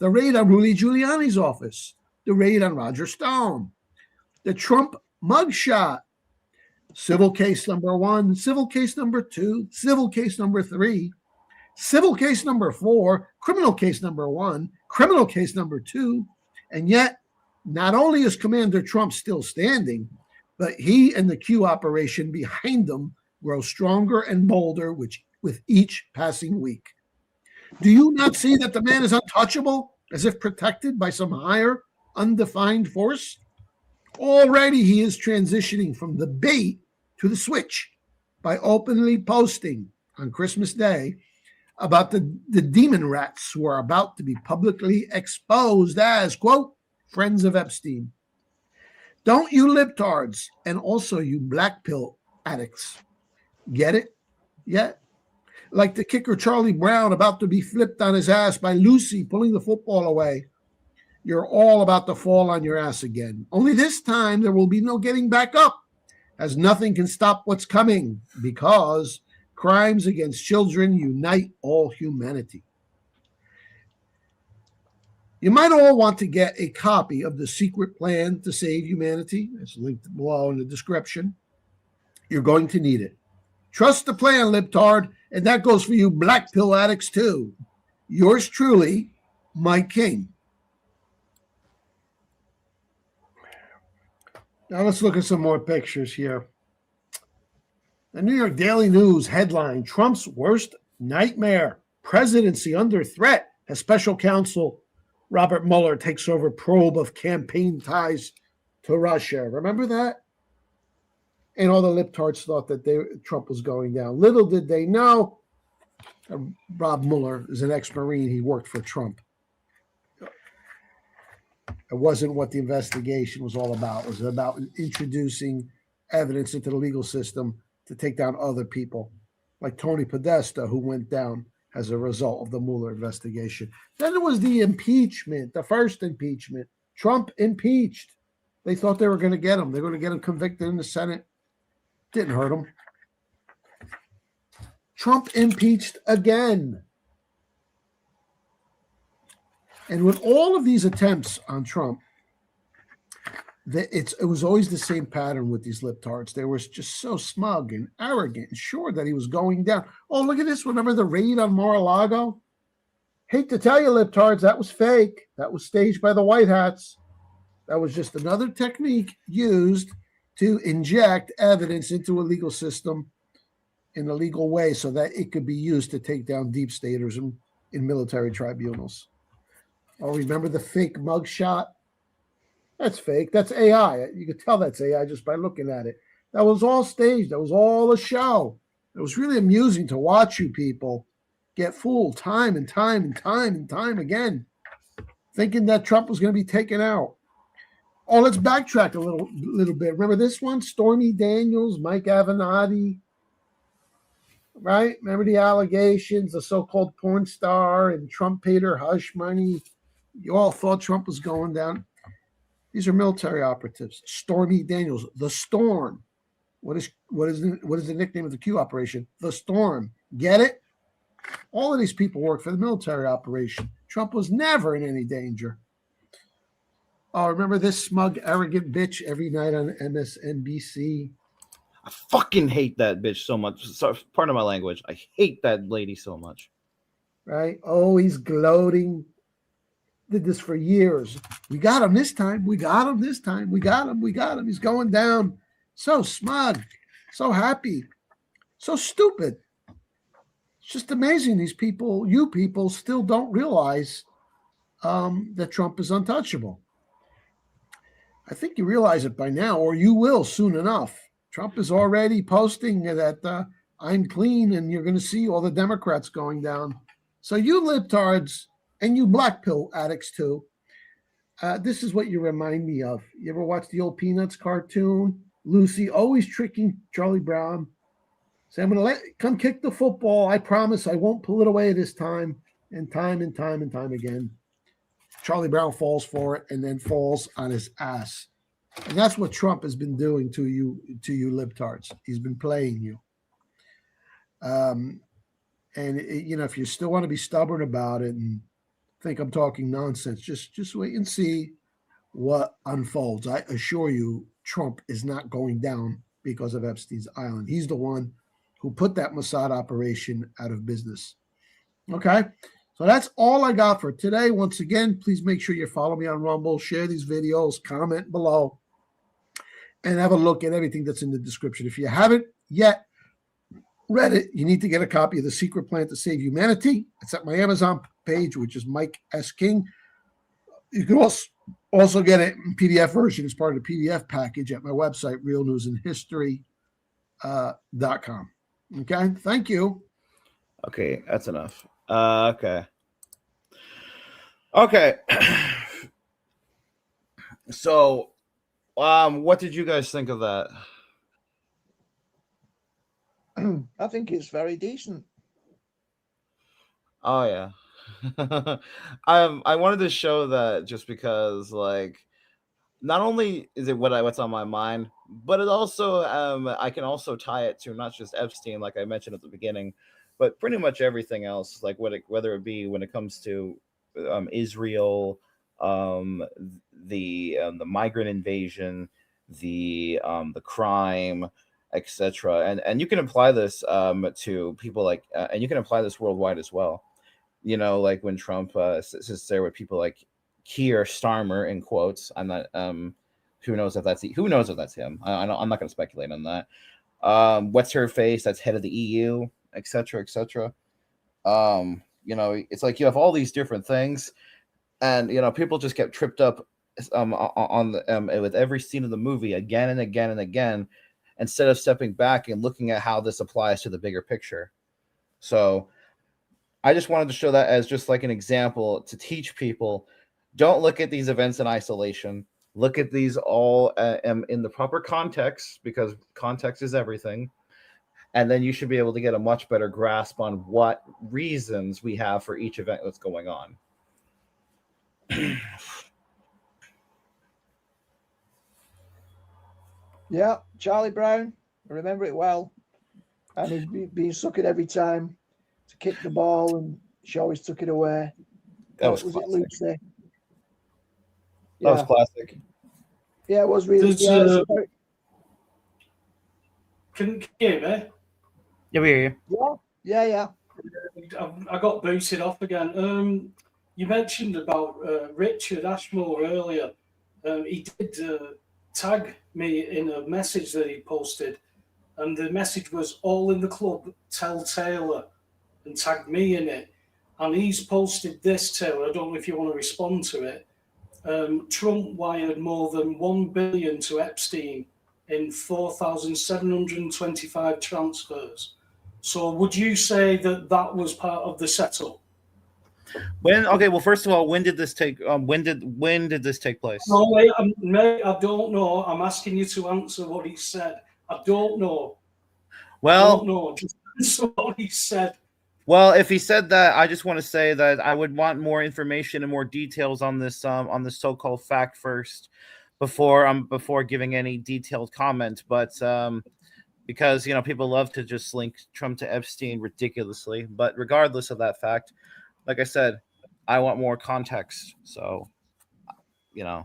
The raid on Rudy Giuliani's office. The raid on Roger Stone. The Trump mugshot. Civil case number 1, civil case number 2, civil case number 3, civil case number 4, criminal case number 1, criminal case number 2. And yet, not only is Commander Trump still standing, but he and the Q operation behind them grow stronger and bolder with each passing week. Do you not see that the man is untouchable, as if protected by some higher, undefined force? Already he is transitioning from the bait to the switch by openly posting on Christmas Day about the demon rats who are about to be publicly exposed as, quote, friends of Epstein. Don't you libtards and also you black pill addicts get it yet? Like the kicker Charlie Brown about to be flipped on his ass by Lucy pulling the football away. You're all about to fall on your ass again. Only this time there will be no getting back up, as nothing can stop what's coming, because crimes against children unite all humanity. You might all want to get a copy of the secret plan to save humanity. It's linked below in the description. You're going to need it. Trust the plan, libtard, and that goes for you black pill addicts too. Yours truly, Mike King. Now let's look at some more pictures here. The New York Daily News headline, Trump's worst nightmare, presidency under threat, as special counsel Robert Mueller takes over probe of campaign ties to Russia. Remember that? And all the libtards thought that Trump was going down. Little did they know, Rob Mueller is an ex-Marine. He worked for Trump. It wasn't what the investigation was all about. It was about introducing evidence into the legal system to take down other people, like Tony Podesta, who went down as a result of the Mueller investigation. Then there was the impeachment, the first impeachment. Trump impeached. They thought they were going to get him. They were going to get him convicted in the Senate. Didn't hurt him. Trump impeached again. And with all of these attempts on Trump, it was always the same pattern with these libtards. They were just so smug and arrogant and sure that he was going down. Oh, look at this. Remember the raid on Mar-a-Lago? Hate to tell you, libtards, that was fake. That was staged by the White Hats. That was just another technique used to inject evidence into a legal system in a legal way so that it could be used to take down deep staters in military tribunals. Oh, remember the fake mugshot? That's fake. That's AI. You could tell that's AI just by looking at it. That was all staged. That was all a show. It was really amusing to watch you people get fooled time and time and time and time again, thinking that Trump was going to be taken out. Oh, let's backtrack a little bit. Remember this one? Stormy Daniels, Mike Avenatti, right? Remember the allegations, the so-called porn star, and Trump paid her hush money. You all thought Trump was going down. These are military operatives. Stormy Daniels, the Storm. What is the nickname of the Q operation? The Storm. Get it? All of these people work for the military operation. Trump was never in any danger. Oh, remember this smug, arrogant bitch every night on MSNBC? I fucking hate that bitch so much. Sorry, pardon my language. I hate that lady so much. Right? Oh, he's gloating. Did this for years. We got him this time. We got him this time. We got him. We got him. He's going down. So smug. So happy. So stupid. It's just amazing. These people, you people, still don't realize that Trump is untouchable. I think you realize it by now, or you will soon enough. Trump is already posting that I'm clean, and you're going to see all the Democrats going down. So you libtards and you black pill addicts too, this is what you remind me of. You ever watch the old Peanuts cartoon? Lucy always tricking Charlie Brown. Say, I'm going to come kick the football. I promise I won't pull it away this time. And time and time and time again, Charlie Brown falls for it and then falls on his ass. And that's what Trump has been doing to you libtards. He's been playing you. If you still want to be stubborn about it and think I'm talking nonsense, just wait and see what unfolds. I assure you, Trump is not going down because of Epstein's Island. He's the one who put that Mossad operation out of business. Okay? So that's all I got for today. Once again, please make sure you follow me on Rumble, share these videos, comment below, and have a look at everything that's in the description. If you haven't yet read it, you need to get a copy of The Secret Plan to Save Humanity. It's at my Amazon page, which is Mike S. King. You can also get it in PDF version as part of the PDF package at my website, realnewsandhistory.com. Okay, thank you. Okay, that's enough. Okay. So, what did you guys think of that? I think it's very decent. Oh yeah. I wanted to show that just because, like, not only is it what's on my mind, but it also I can also tie it to not just Epstein, like I mentioned at the beginning, but pretty much everything else, like whether it be when it comes to Israel, the migrant invasion, the crime, etc. And you can apply this to people like, and you can apply this worldwide as well. You know, like when Trump sits there with people like Keir Starmer, in quotes. I'm not. Who knows if that's him? I'm not going to speculate on that. What's her face? That's head of the EU, etc., etc. It's like you have all these different things, and people just get tripped up on the with every scene of the movie again and again and again, instead of stepping back and looking at how this applies to the bigger picture. So I just wanted to show that as just like an example to teach people, don't look at these events in isolation. Look at these all in the proper context, because context is everything. And then you should be able to get a much better grasp on what reasons we have for each event that's going on. Yeah, Charlie Brown, I remember it well. And he's being suckered every time to kick the ball, and she always took it away. That was it classic. Lucy? That was classic. Yeah, it was really. Can you hear me? Yeah, we hear you. Yeah. I got booted off again. You mentioned about Richard Ashmore earlier. He did tag me in a message that he posted, and the message was "All in the club, tell Taylor," and tagged me in it. And he's posted this, Taylor. I don't know if you want to respond to it. Trump wired more than $1 billion to Epstein in 4,725 transfers. So would you say that that was part of the setup? Okay, well, first of all, when did this take? When did this take place? No, mate, I don't know. I'm asking you to answer what he said. I don't know. Well, I don't know. Just answer what he said. Well, if he said that, I just want to say that I would want more information and more details on this so-called fact first, before giving any detailed comment. But because people love to just link Trump to Epstein ridiculously. But regardless of that fact, like I said, I want more context. So, let's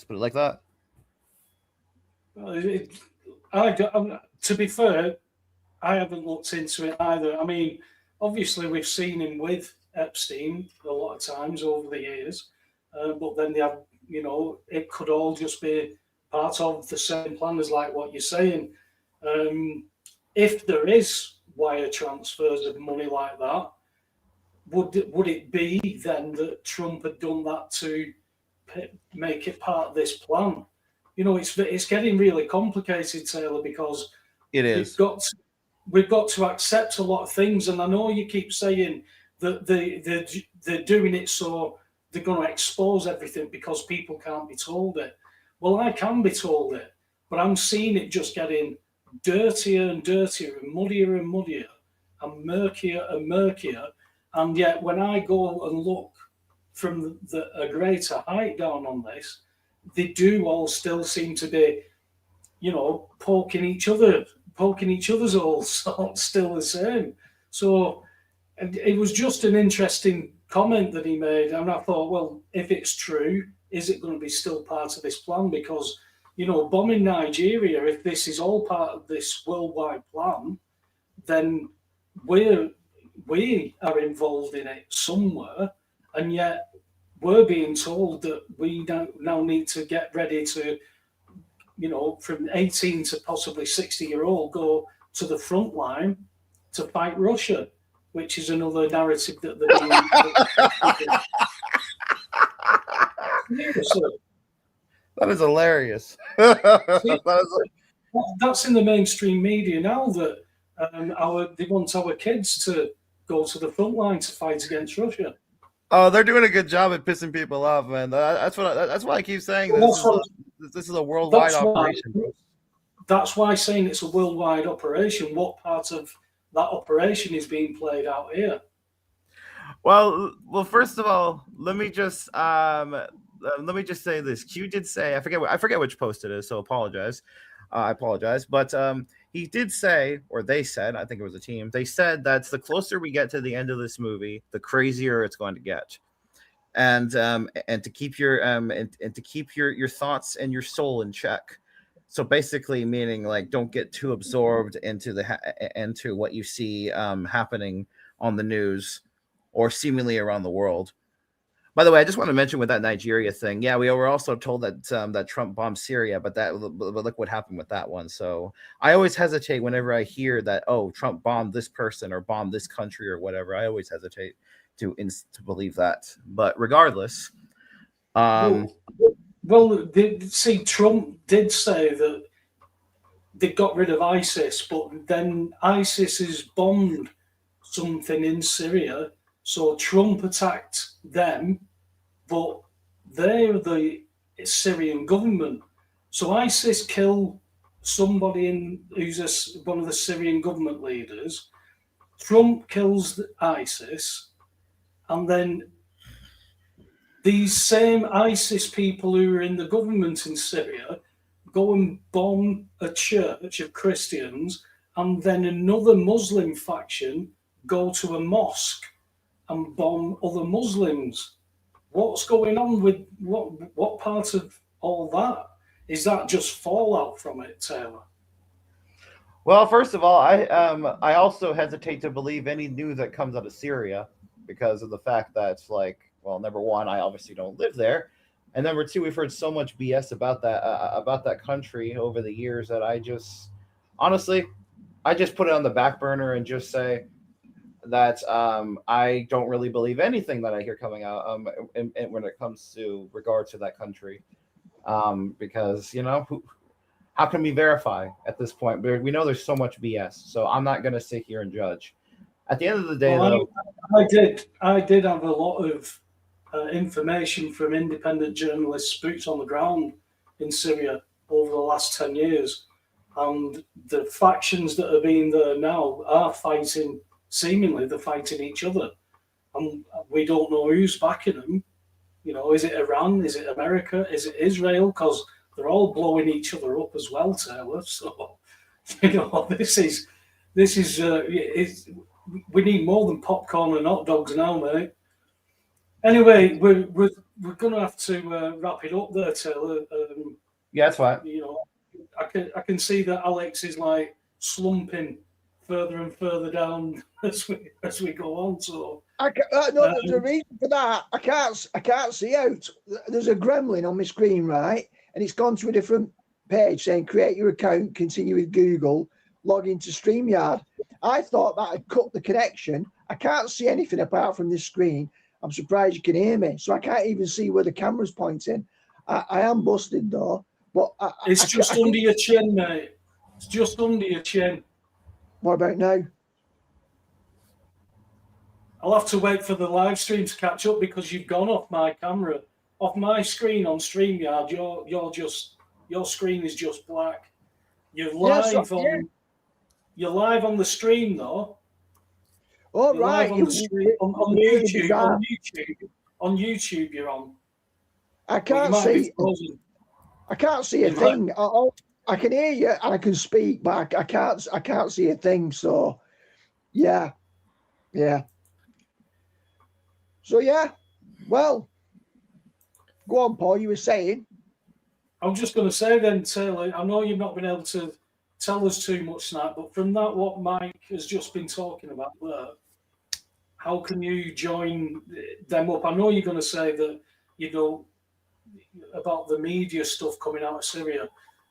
put it like that. To be fair, I haven't looked into it either. I mean, obviously we've seen him with Epstein a lot of times over the years, but then they have, it could all just be part of the same plan as like what you're saying. If there is wire transfers of money like that, would it be then that Trump had done that to make it part of this plan? It's getting really complicated, Taylor, because It is. we've got to accept a lot of things. And I know you keep saying that they're doing it so they're going to expose everything because people can't be told it. Well, I can be told it, but I'm seeing it just getting dirtier and dirtier and muddier and murkier and murkier. And yet when I go and look from a greater height down on this, they do all still seem to be, poking each other's holes, still the same. So it was just an interesting comment that he made, and I thought, well, if it's true, is it going to be still part of this plan? Because bombing Nigeria, if this is all part of this worldwide plan, then we are involved in it somewhere, and yet we're being told that we now need to get ready to, from 18 to possibly 60-year-old, go to the front line to fight Russia, which is another narrative that That is hilarious. That's in the mainstream media now, that they want our kids to go to the front line to fight against Russia. Oh, they're doing a good job at pissing people off, man. That's why I keep saying this is a worldwide operation. That's why I'm saying it's a worldwide operation. What part of that operation is being played out here? Well, first of all, let me just say this. Q did say, I forget which post it is, so I apologize, but he did say, or they said, I think it was a team, they said that the closer we get to the end of this movie, the crazier it's going to get, and to keep your thoughts and your soul in check. So basically, meaning like don't get too absorbed into what you see happening on the news or seemingly around the world. By the way, I just want to mention with that Nigeria thing. Yeah, we were also told that that Trump bombed Syria, but look what happened with that one. So I always hesitate whenever I hear that, oh, Trump bombed this person or bombed this country or whatever. I always hesitate to believe that. But regardless, Trump did say that they got rid of ISIS, but then ISIS has bombed something in Syria. So Trump attacked them, but they're the Syrian government. So ISIS killed somebody who's one of the Syrian government leaders. Trump kills ISIS, and then these same ISIS people who are in the government in Syria go and bomb a church of Christians, and then another Muslim faction go to a mosque and bomb other Muslims. What's going on with what part of all that? Is that just fallout from it, Taylor? Well, first of all, I also hesitate to believe any news that comes out of Syria because of the fact that it's like, well, number one, I obviously don't live there, and number two, we've heard so much BS about that country over the years that I just honestly put it on the back burner and just say that I don't really believe anything that I hear coming out when it comes to regard to that country, because how can we verify at this point? We know there's so much BS, so I'm not going to sit here and judge. At the end of the day, Well, though, I did have a lot of information from independent journalists, boots on the ground in Syria over the last 10 years. And the factions that are being there now are fighting, seemingly they're fighting each other. And we don't know who's backing them. You know, is it Iran? Is it America? Is it Israel? Because they're all blowing each other up as well, Taylor. So, you know, this is we need more than popcorn and hot dogs now, mate. Anyway, we're going to have to wrap it up there, Taylor. yeah, that's fine. You know, I can see that Alex is like slumping further and further down as we go on. So the reason for that, I can't see out. There's a gremlin on my screen, right, and it's gone to a different page saying create your account, continue with Google, log into StreamYard. I thought that had cut the connection. I can't see anything apart from this screen. I'm surprised you can hear me, so I can't even see where the camera's pointing. I am busted though, but it's just under your chin, mate. It's just under your chin. What about now? I'll have to wait for the live stream to catch up because you've gone off my camera, off my screen on StreamYard. Your screen is just black. You're live You're live on the stream though. Oh, you're right. Live on, the stream, on YouTube. On YouTube, you're on. I can't see. I can't see a thing. I can hear you and I can speak, but I can't see a thing. So, yeah. So yeah. Well, go on, Paul. You were saying. I'm just going to say then, Taylor. I know you've not been able to tell us too much tonight, but from that, what Mike has just been talking about there, how can you join them up? I know you're going to say that you know about the media stuff coming out of Syria,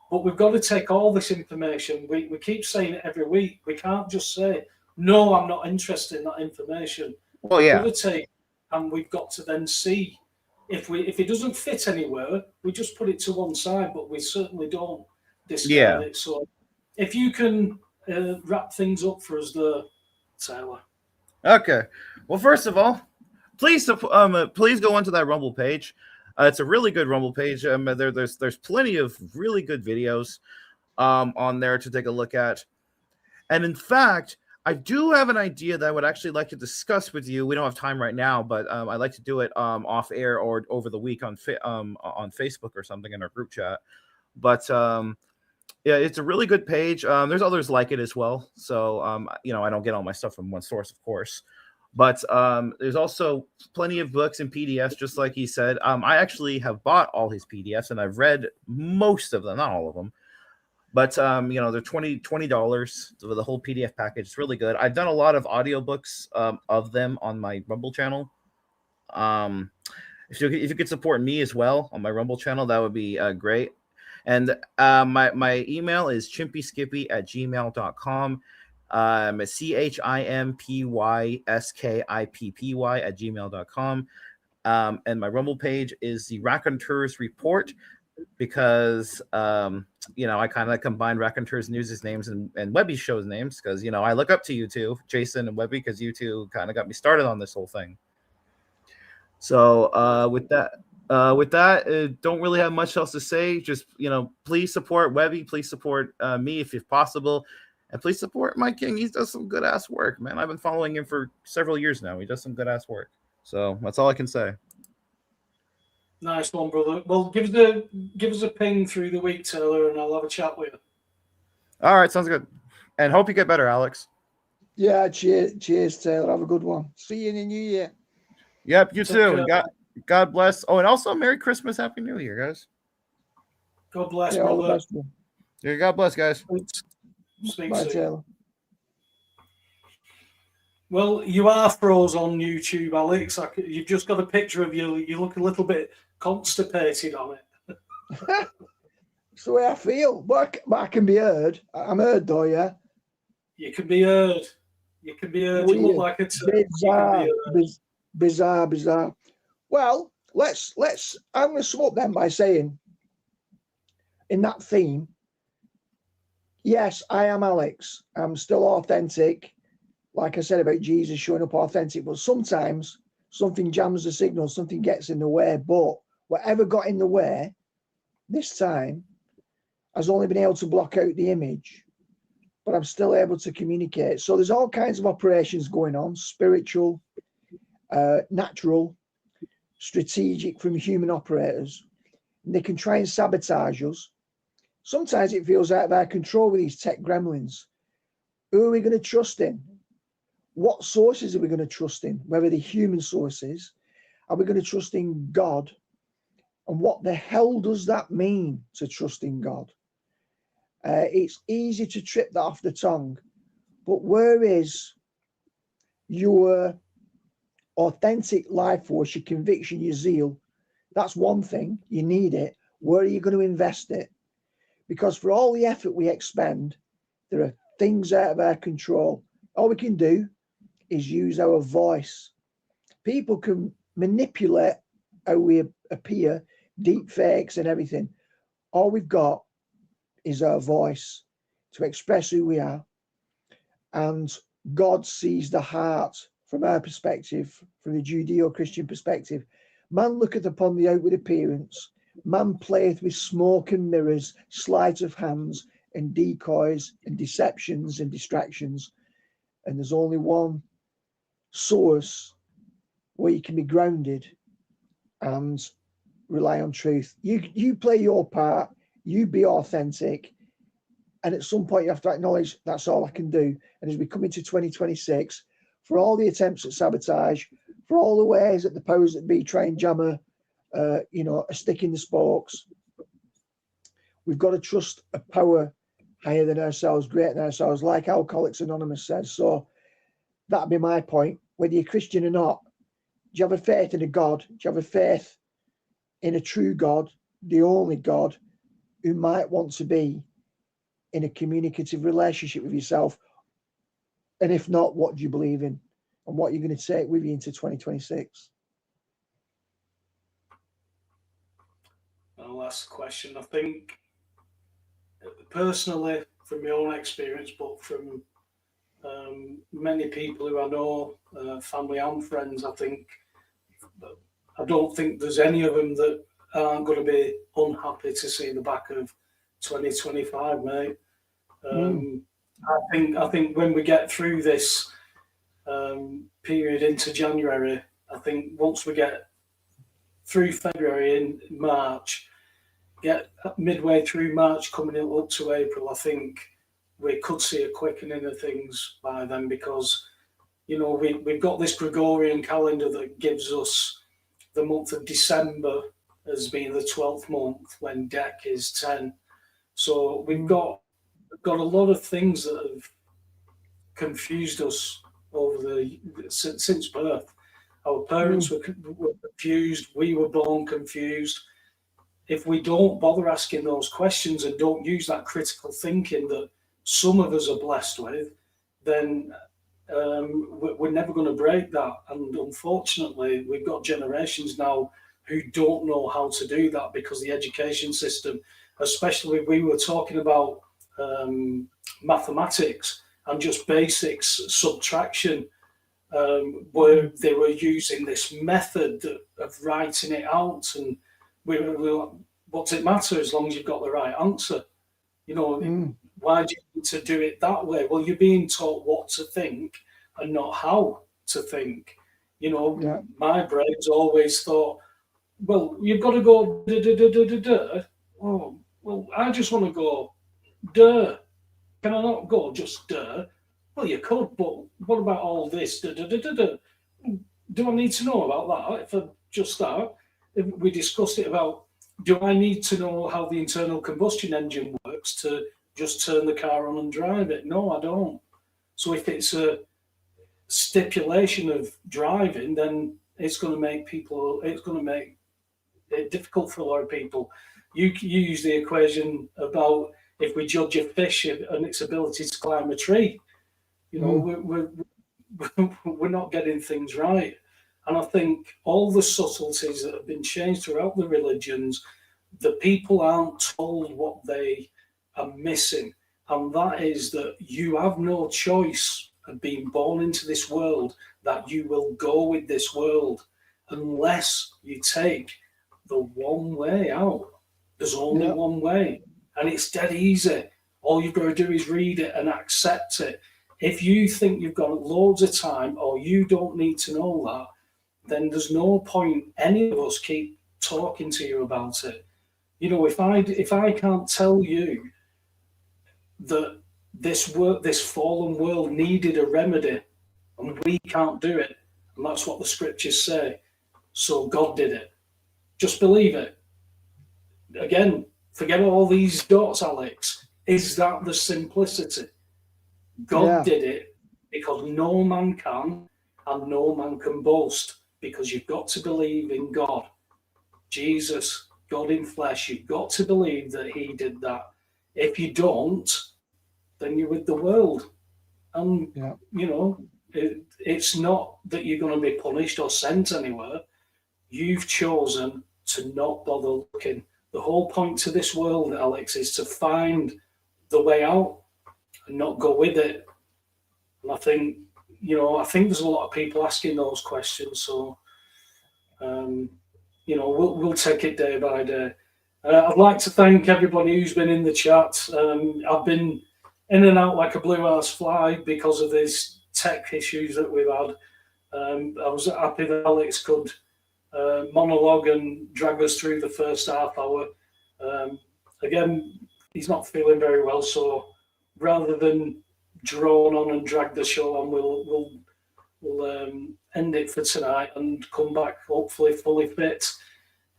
but we've got to take all this information. We keep saying it every week. We can't just say, no, I'm not interested in that information. Well, yeah. We've got to take, and we've got to then see if it doesn't fit anywhere, we just put it to one side, but we certainly don't discard it. So if you can wrap things up for us there, Taylor. Okay. Well, first of all, please go onto that Rumble page. It's a really good Rumble page. There's plenty of really good videos on there to take a look at. And in fact, I do have an idea that I would actually like to discuss with you. We don't have time right now, but I'd like to do it off air or over the week on Facebook or something in our group chat. But yeah, it's a really good page. There's others like it as well. So I don't get all my stuff from one source, of course. But there's also plenty of books and PDFs, just like he said. I actually have bought all his PDFs and I've read most of them, not all of them. But they're $20 for the whole PDF package. It's really good. I've done a lot of audiobooks of them on my Rumble channel. If you could support me as well on my Rumble channel, that would be great. And my email is chimpyskippy@gmail.com. chimpyskippy@gmail.com. And my Rumble page is the Raconteurs Report, because I kind of combine Raconteurs News' names and Webby Show's names, because I look up to you two, Jason and Webby, because you two kind of got me started on this whole thing. So with that, don't really have much else to say. Just please support Webby, please support me if possible, and please support my king. He does some good ass work, man. I've been following him for several years now. He does some good ass work. So that's all I can say. Nice one, brother. Well, give us a ping through the week, Taylor, and I'll have a chat with you. All right, sounds good. And hope you get better, Alex. Yeah, cheers, Taylor. Have a good one. See you in the new year. Yep, you too. God bless. Oh, and also Merry Christmas, Happy New Year, guys. God bless, brother. Yeah, God bless, guys. Speak Bye, soon. Taylor. Well, you are froze on YouTube, Alex. You've just got a picture of you. You look a little bit constipated on it. That's the way I feel. But I can be heard. I'm heard, though, yeah? You can be heard. You can be heard. Weird. You look like a Bizarre. Well, let's. I'm going to sum up then by saying, in that theme, Yes, I am Alex. I'm still authentic. Like I said about Jesus showing up authentic, but sometimes something jams the signal, something gets in the way. But whatever got in the way this time has only been able to block out the image, but I'm still able to communicate. So there's all kinds of operations going on, spiritual, natural, strategic from human operators. And they can try and sabotage us. Sometimes it feels out of our control with these tech gremlins. Who are we going to trust in? What sources are we going to trust in? Whether they're human sources, are we going to trust in God? And what the hell does that mean to trust in God? It's easy to trip that off the tongue, but where is your authentic life force, your conviction, your zeal? That's one thing. You need it. Where are you going to invest it? Because for all the effort we expend, there are things out of our control. All we can do is use our voice. People can manipulate how we appear, deep fakes and everything. All we've got is our voice to express who we are. And God sees the heart from our perspective, from the Judeo-Christian perspective. Man looketh upon the outward appearance. Man playeth with smoke and mirrors, sleights of hands and decoys and deceptions and distractions. And there's only one source where you can be grounded and rely on truth. You play your part, you be authentic, and at some point you have to acknowledge that's all I can do. And as we come into 2026, for all the attempts at sabotage, for all the ways that the powers that be try and jam a stick in the spokes, we've got to trust a power higher than ourselves, greater than ourselves, like Alcoholics Anonymous says. So that'd be my point. Whether you're Christian or not, do you have a faith in a God? Do you have a faith in a true God, the only God, who might want to be in a communicative relationship with yourself? And if not, what do you believe in? And what you're going to take with you into 2026? Well, that's the question. I think, personally, from my own experience, but from many people who I know, family and friends, I don't think there's any of them that aren't going to be unhappy to see the back of 2025, mate. I think when we get through this period into January, I think once we get through February and March, get midway through March coming up to April, I think we could see a quickening of things by then, because we've got this Gregorian calendar that gives us the month of December as being the 12th month when Dec is 10. So we've got a lot of things that have confused us since birth. Our parents were confused. We were born confused. If we don't bother asking those questions and don't use that critical thinking that some of us are blessed with, then we're never going to break that. And unfortunately, we've got generations now who don't know how to do that, because the education system, especially we were talking about mathematics and just basics, subtraction, where they were using this method of writing it out, and what does it matter as long as you've got the right answer? Why do you need to do it that way? Well, you're being taught what to think and not how to think. My brain's always thought, well, you've got to go da da da da da da. Oh, well, I just want to go duh. Can I not go just duh? Well, you could, but what about all this? Da, da, da, da, da? Do I need to know about that? For just that, if we discussed it about, do I need to know how the internal combustion engine works to just turn the car on and drive it? No, I don't. So if it's a stipulation of driving, then it's going to make it difficult for a lot of people. You use the equation about if we judge a fish and its ability to climb a tree. We're not getting things right. And I think all the subtleties that have been changed throughout the religions, the people aren't told what they are missing. and that is that you have no choice of being born into this world, that you will go with this world unless you take the one way out. There's only Yeah. one way, and it's dead easy. All you've got to do is read it and accept it. If you think you've got loads of time or you don't need to know that, then there's no point any of us keep talking to you about it. You know, if I can't tell you that this fallen world needed a remedy, and we can't do it, and that's what the scriptures say, so God did it. Just believe it. Again, forget all these dots, Alex. Is that the simplicity? God did it because no man can, and no man can boast, because you've got to believe in God. Jesus, God in flesh, you've got to believe that he did that. If you don't, then you're with the world. And, you know, it's not that you're going to be punished or sent anywhere. You've chosen to not bother looking. The whole point to this world, Alex, is to find the way out and not go with it. And I think, you know, I think there's a lot of people asking those questions. So, you know, we'll take it day by day. I'd like to thank everybody who's been in the chat. I've been in and out like a blue ass fly because of these tech issues that we've had. I was happy that Alex could monologue and drag us through the first half hour. Again, he's not feeling very well, so rather than drone on and drag the show on, we'll end it for tonight and come back hopefully fully fit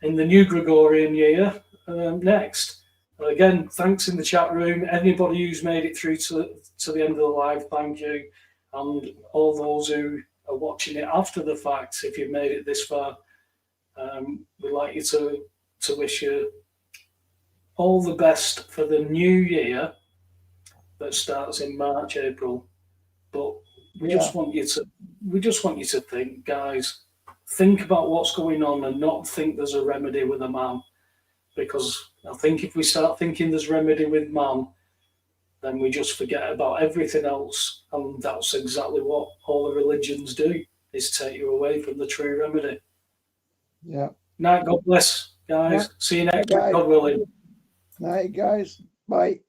in the new Gregorian year next. Again, thanks in the chat room. Anybody who's made it through to the end of the live, thank you. And all those who are watching it after the fact, if you've made it this far, we'd like you to wish you all the best for the new year that starts in March, April. But we just want you to think, guys, think about what's going on and not think there's a remedy with a man. Because I think if we start thinking there's remedy with man, then we just forget about everything else. And that's exactly what all the religions do, is take you away from the true remedy. Yeah. Night, God bless, guys. See you next week, God willing. Night, guys. Bye.